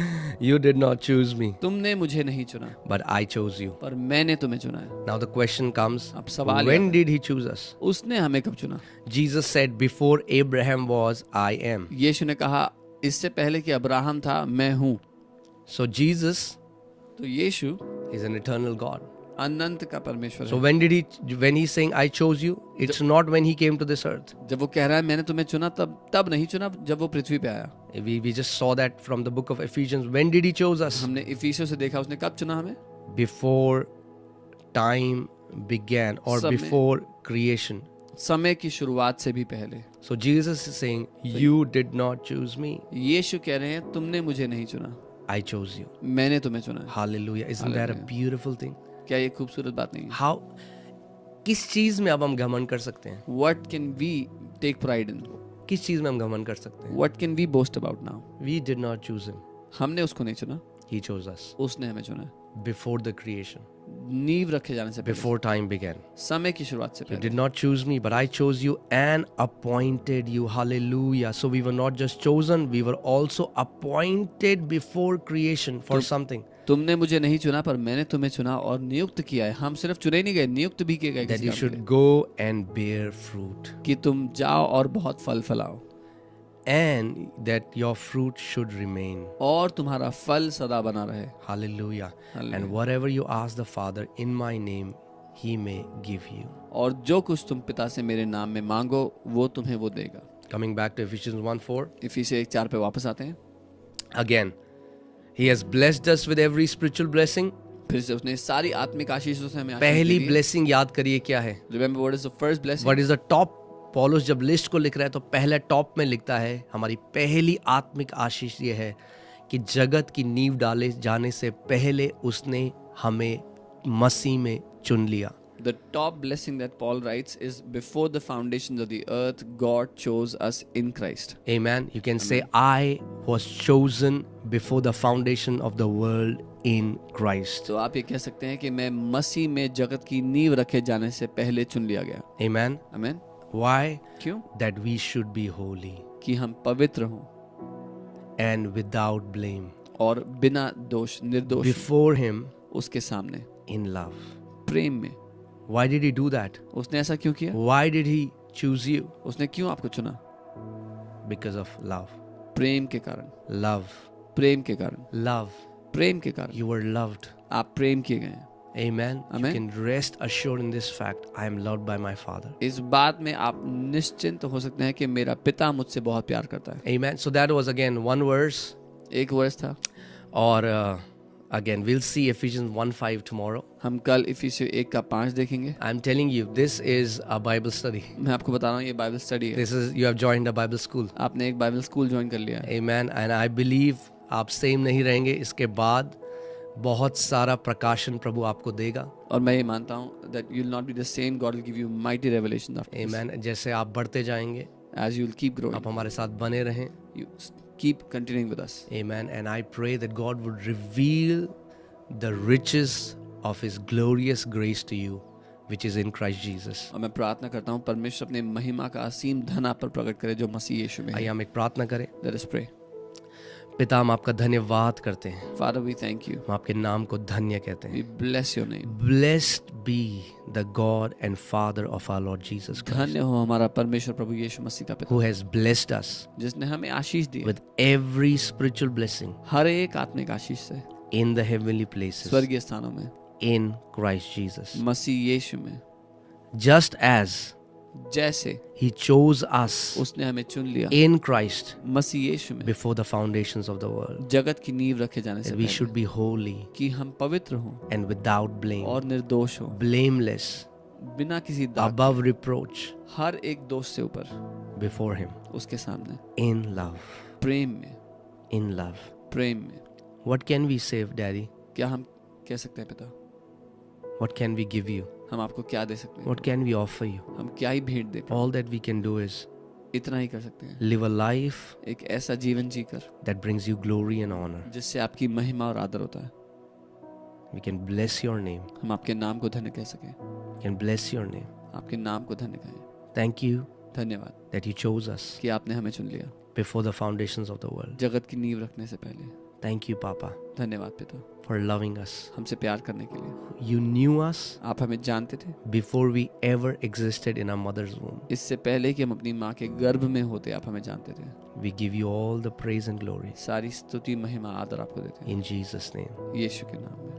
[SPEAKER 1] You did not choose me,
[SPEAKER 2] तुमने मुझे नहीं चुना
[SPEAKER 1] but I chose you.
[SPEAKER 2] पर मैंने तुम्हें चुना है।
[SPEAKER 1] Now the question comes,
[SPEAKER 2] अब सवाल
[SPEAKER 1] when
[SPEAKER 2] यह
[SPEAKER 1] did he choose us?
[SPEAKER 2] उसने हमें कब चुना?
[SPEAKER 1] Jesus said, before Abraham was, I am.
[SPEAKER 2] यीशु ने कहा इससे पहले कि अब्राहम था मैं हूँ।
[SPEAKER 1] So Jesus
[SPEAKER 2] तो यीशु
[SPEAKER 1] is an eternal God.
[SPEAKER 2] अनंत का परमेश्वर
[SPEAKER 1] So
[SPEAKER 2] है।
[SPEAKER 1] when he's saying I chose you, it's not when he came to this earth.
[SPEAKER 2] जब वो कह रहा है मैंने तुम्हें चुना, तब नहीं चुना जब वो पृथ्वी पे आया।
[SPEAKER 1] We just saw that from the book of Ephesians. When did he chose us?
[SPEAKER 2] हमने इफिसियों से देखा उसने कब चुना हमें?
[SPEAKER 1] Before time began or
[SPEAKER 2] समय-
[SPEAKER 1] before creation.
[SPEAKER 2] समय की शुरुआत से भी पहले।
[SPEAKER 1] So Jesus is saying, you did not choose me.
[SPEAKER 2] यीशु कह रहे हैं तुमने मुझे नहीं चुना,
[SPEAKER 1] I chose you.
[SPEAKER 2] मैंने तुम्हें चुना है।
[SPEAKER 1] Hallelujah. Isn't that a
[SPEAKER 2] Hallelujah.
[SPEAKER 1] beautiful thing?
[SPEAKER 2] क्या ये खूबसूरत बात नहीं है?
[SPEAKER 1] How किस चीज में अब हम घमंड कर सकते हैं?
[SPEAKER 2] What can we take pride in?
[SPEAKER 1] किस चीज में हम घमंड कर सकते हैं?
[SPEAKER 2] What can we boast about now?
[SPEAKER 1] We did not choose him.
[SPEAKER 2] हमने उसको नहीं चुना,
[SPEAKER 1] He chose us
[SPEAKER 2] उसने हमें चुना है।
[SPEAKER 1] before the creation,
[SPEAKER 2] नींव रखे जाने से पहले,
[SPEAKER 1] before time began.
[SPEAKER 2] समय की शुरुआत से
[SPEAKER 1] You
[SPEAKER 2] पहले।
[SPEAKER 1] did not choose me, but I chose you and appointed you. Hallelujah. So we were not just chosen, we were also appointed before creation for something.
[SPEAKER 2] तुमने मुझे नहीं चुना पर मैंने तुम्हें चुना और नियुक्त किया है। हम सिर्फ चुने नहीं गए, नियुक्त भी किए गए
[SPEAKER 1] That
[SPEAKER 2] किसी
[SPEAKER 1] you
[SPEAKER 2] काम के
[SPEAKER 1] should
[SPEAKER 2] लिए।
[SPEAKER 1] go and bear fruit.
[SPEAKER 2] कि तुम जाओ और बहुत फल फलाओ
[SPEAKER 1] And that your fruit should remain.
[SPEAKER 2] और तुम्हारा फल सदा बना रहे।
[SPEAKER 1] Hallelujah.
[SPEAKER 2] Hallelujah.
[SPEAKER 1] And whatever you ask the Father in my name, He may give you.
[SPEAKER 2] और जो कुछ तुम पिता से मेरे नाम में मांगो वो तुम्हें वो देगा।
[SPEAKER 1] Coming back to Ephesians 1:4.
[SPEAKER 2] इफिसियों 1:4 पे वापस आते हैं।
[SPEAKER 1] Again, He has blessed us with every spiritual blessing.
[SPEAKER 2] फिर से उसने सारी आत्मिक आशीषों से हमें
[SPEAKER 1] पहली blessing याद करिए क्या है?
[SPEAKER 2] Remember what is the first blessing?
[SPEAKER 1] What is the top? पौलुस जब लिस्ट को लिख रहा है तो पहले टॉप में लिखता है हमारी पहली आत्मिक आशीष ये है कि जगत की नींव डाले जाने से पहले उसने हमें मसीह में चुन लिया।
[SPEAKER 2] The top blessing that Paul writes is before the foundations of the earth, God chose us in Christ.
[SPEAKER 1] Amen. You can say, I was chosen before the foundation of the world in Christ.
[SPEAKER 2] तो आप ये कह सकते हैं कि मैं मसीह में जगत की नींव रखे जाने से पहले चुन लिया गया.
[SPEAKER 1] Amen.
[SPEAKER 2] आमीन.
[SPEAKER 1] Why?
[SPEAKER 2] क्यों?
[SPEAKER 1] That we should be holy
[SPEAKER 2] कि हम पवित्र हों
[SPEAKER 1] and without blame
[SPEAKER 2] और बिना दोष, निर्दोष
[SPEAKER 1] before Him
[SPEAKER 2] उसके सामने
[SPEAKER 1] in love.
[SPEAKER 2] प्रेम में.
[SPEAKER 1] Why did He do that?
[SPEAKER 2] उसने ऐसा क्यों किया?
[SPEAKER 1] Why did He choose you?
[SPEAKER 2] उसने क्यों आपको चुना?
[SPEAKER 1] Because of love.
[SPEAKER 2] प्रेम के कारण.
[SPEAKER 1] Love.
[SPEAKER 2] प्रेम के कारण.
[SPEAKER 1] Love.
[SPEAKER 2] प्रेम के कारण.
[SPEAKER 1] You were loved.
[SPEAKER 2] आप प्रेम किए गए हैं.
[SPEAKER 1] Amen.
[SPEAKER 2] Amen.
[SPEAKER 1] You can rest assured in this fact. I am loved by my Father.
[SPEAKER 2] इस बात में आप निश्चिंत हो सकते हैं कि मेरा पिता मुझसे बहुत प्यार करता है.
[SPEAKER 1] Amen. So that was again one verse.
[SPEAKER 2] एक वर्ष था.
[SPEAKER 1] Or again, we'll see Ephesians 1:5 tomorrow.
[SPEAKER 2] हम कल इफिसियों 1:5 देखेंगे.
[SPEAKER 1] I'm telling you, this is a Bible study.
[SPEAKER 2] मैं आपको बता रहा हूँ ये बाइबल स्टडी है.
[SPEAKER 1] This is, you have joined a Bible school.
[SPEAKER 2] आपने एक बाइबल स्कूल ज्वाइन कर लिया है.
[SPEAKER 1] Amen. And I believe आप सेम नहीं रहेंगे. इसके बाद बहुत सारा प्रकाशन प्रभु आपको देगा.
[SPEAKER 2] और मैं ये मानता हूँ that you'll not be the same. God will give you mighty revelations after this.
[SPEAKER 1] Amen. जैसे आप बढ़ते जाएंगे,
[SPEAKER 2] As you'll keep growing,
[SPEAKER 1] आप हमारे साथ बने रहें.
[SPEAKER 2] you keep continuing with us.
[SPEAKER 1] Amen. And I pray that God would reveal the riches of His glorious grace to you, which is in Christ Jesus.
[SPEAKER 2] और मैं प्रार्थना करता हूँ परमेश्वर अपने महिमा का असीम धन आप पर प्रकट करे जो मसीह यीशु में
[SPEAKER 1] आइए
[SPEAKER 2] है.
[SPEAKER 1] हम एक प्रार्थना करें.
[SPEAKER 2] Let us pray.
[SPEAKER 1] पिता, हम आपका धन्यवाद करते हैं.
[SPEAKER 2] Father, we thank you.
[SPEAKER 1] हम आपके नाम को धन्य कहते हैं.
[SPEAKER 2] We bless your name.
[SPEAKER 1] Blessed be the God and Father of our Lord Jesus Christ,
[SPEAKER 2] धन्य हो हमारा परमेश्वर प्रभु यीशु मसीह का पिता
[SPEAKER 1] who has blessed us
[SPEAKER 2] जिसने हमें आशीष दी है.
[SPEAKER 1] with every spiritual blessing
[SPEAKER 2] हर एक आत्मिक आशीष से
[SPEAKER 1] in the heavenly places
[SPEAKER 2] स्वर्गीय स्थानों में
[SPEAKER 1] in Christ Jesus.
[SPEAKER 2] मसीह यीशु में.
[SPEAKER 1] Just as
[SPEAKER 2] जैसे
[SPEAKER 1] He chose us
[SPEAKER 2] उसने हमें चुन लिया
[SPEAKER 1] in Christ
[SPEAKER 2] मसीह यीशु में
[SPEAKER 1] before the foundations of the world,
[SPEAKER 2] जगत की नींव रखे जाने से
[SPEAKER 1] that we
[SPEAKER 2] पहले
[SPEAKER 1] should be holy
[SPEAKER 2] कि हम पवित्र हों
[SPEAKER 1] and without blame,
[SPEAKER 2] और निर्दोष हों
[SPEAKER 1] blameless,
[SPEAKER 2] बिना किसी दाग
[SPEAKER 1] above reproach
[SPEAKER 2] हर एक दोष से ऊपर
[SPEAKER 1] before Him
[SPEAKER 2] उसके सामने
[SPEAKER 1] in love.
[SPEAKER 2] प्रेम में.
[SPEAKER 1] In love.
[SPEAKER 2] प्रेम में.
[SPEAKER 1] What can we say, Daddy?
[SPEAKER 2] क्या हम कह सकते हैं पिता?
[SPEAKER 1] What can we give you?
[SPEAKER 2] हम आपको क्या दे सकते हैं?
[SPEAKER 1] What can we offer you?
[SPEAKER 2] हम क्या ही भेंट दे?
[SPEAKER 1] All that we can do is
[SPEAKER 2] इतना ही कर सकते हैं.
[SPEAKER 1] live a life
[SPEAKER 2] एक ऐसा जीवन जीकर
[SPEAKER 1] that brings you glory and honor.
[SPEAKER 2] जिससे आपकी महिमा और आदर होता है.
[SPEAKER 1] We can bless your name.
[SPEAKER 2] हम आपके नाम को धन्य कह सकें.
[SPEAKER 1] We can bless your name.
[SPEAKER 2] आपके नाम को धन्य कहें.
[SPEAKER 1] Thank you
[SPEAKER 2] धन्यवाद
[SPEAKER 1] that you chose us
[SPEAKER 2] कि आपने हमें चुन लिया
[SPEAKER 1] before the foundations of the world.
[SPEAKER 2] जगत की नींव रखने से पहले.
[SPEAKER 1] Thank you, Papa,
[SPEAKER 2] धन्यवाद पिता
[SPEAKER 1] for loving us.
[SPEAKER 2] हमसे प्यार करने के लिए.
[SPEAKER 1] You knew us
[SPEAKER 2] आप हमें जानते थे
[SPEAKER 1] before we ever existed in our mother's womb.
[SPEAKER 2] इससे पहले कि हम अपनी माँ के गर्भ में होते आप हमें जानते थे.
[SPEAKER 1] We give you all the praise and glory
[SPEAKER 2] सारी स्तुति महिमा आदर आपको देते हैं
[SPEAKER 1] in Jesus' name.
[SPEAKER 2] यीशु के नाम में.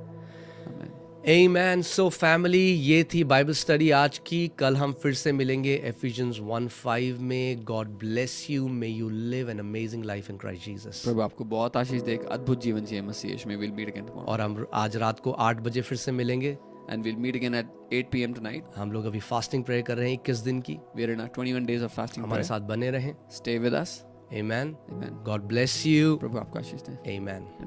[SPEAKER 2] आमीन.
[SPEAKER 1] Amen. So family, ये थी बाइबल स्टडी आज की. कल हम फिर से मिलेंगे Ephesians 1:5 में. God bless you. May you live an amazing life in Christ Jesus.
[SPEAKER 2] प्रभु आपको बहुत आशीष दे. एक अद्भुत जीवन जिए मसीह यीशु में. We'll meet again tomorrow.
[SPEAKER 1] और हम आज रात को 8 बजे फिर से मिलेंगे.
[SPEAKER 2] And we'll meet again at 8 p.m. tonight.
[SPEAKER 1] हम लोग अभी फास्टिंग प्रेयर कर रहे हैं 21 दिन की.
[SPEAKER 2] We are in our 21 days of fasting.
[SPEAKER 1] हमारे
[SPEAKER 2] prayer.
[SPEAKER 1] साथ बने रहें.
[SPEAKER 2] Stay with us.
[SPEAKER 1] Amen.
[SPEAKER 2] Amen.
[SPEAKER 1] God bless you.
[SPEAKER 2] प्रभु आपको आशीष दे.
[SPEAKER 1] Amen.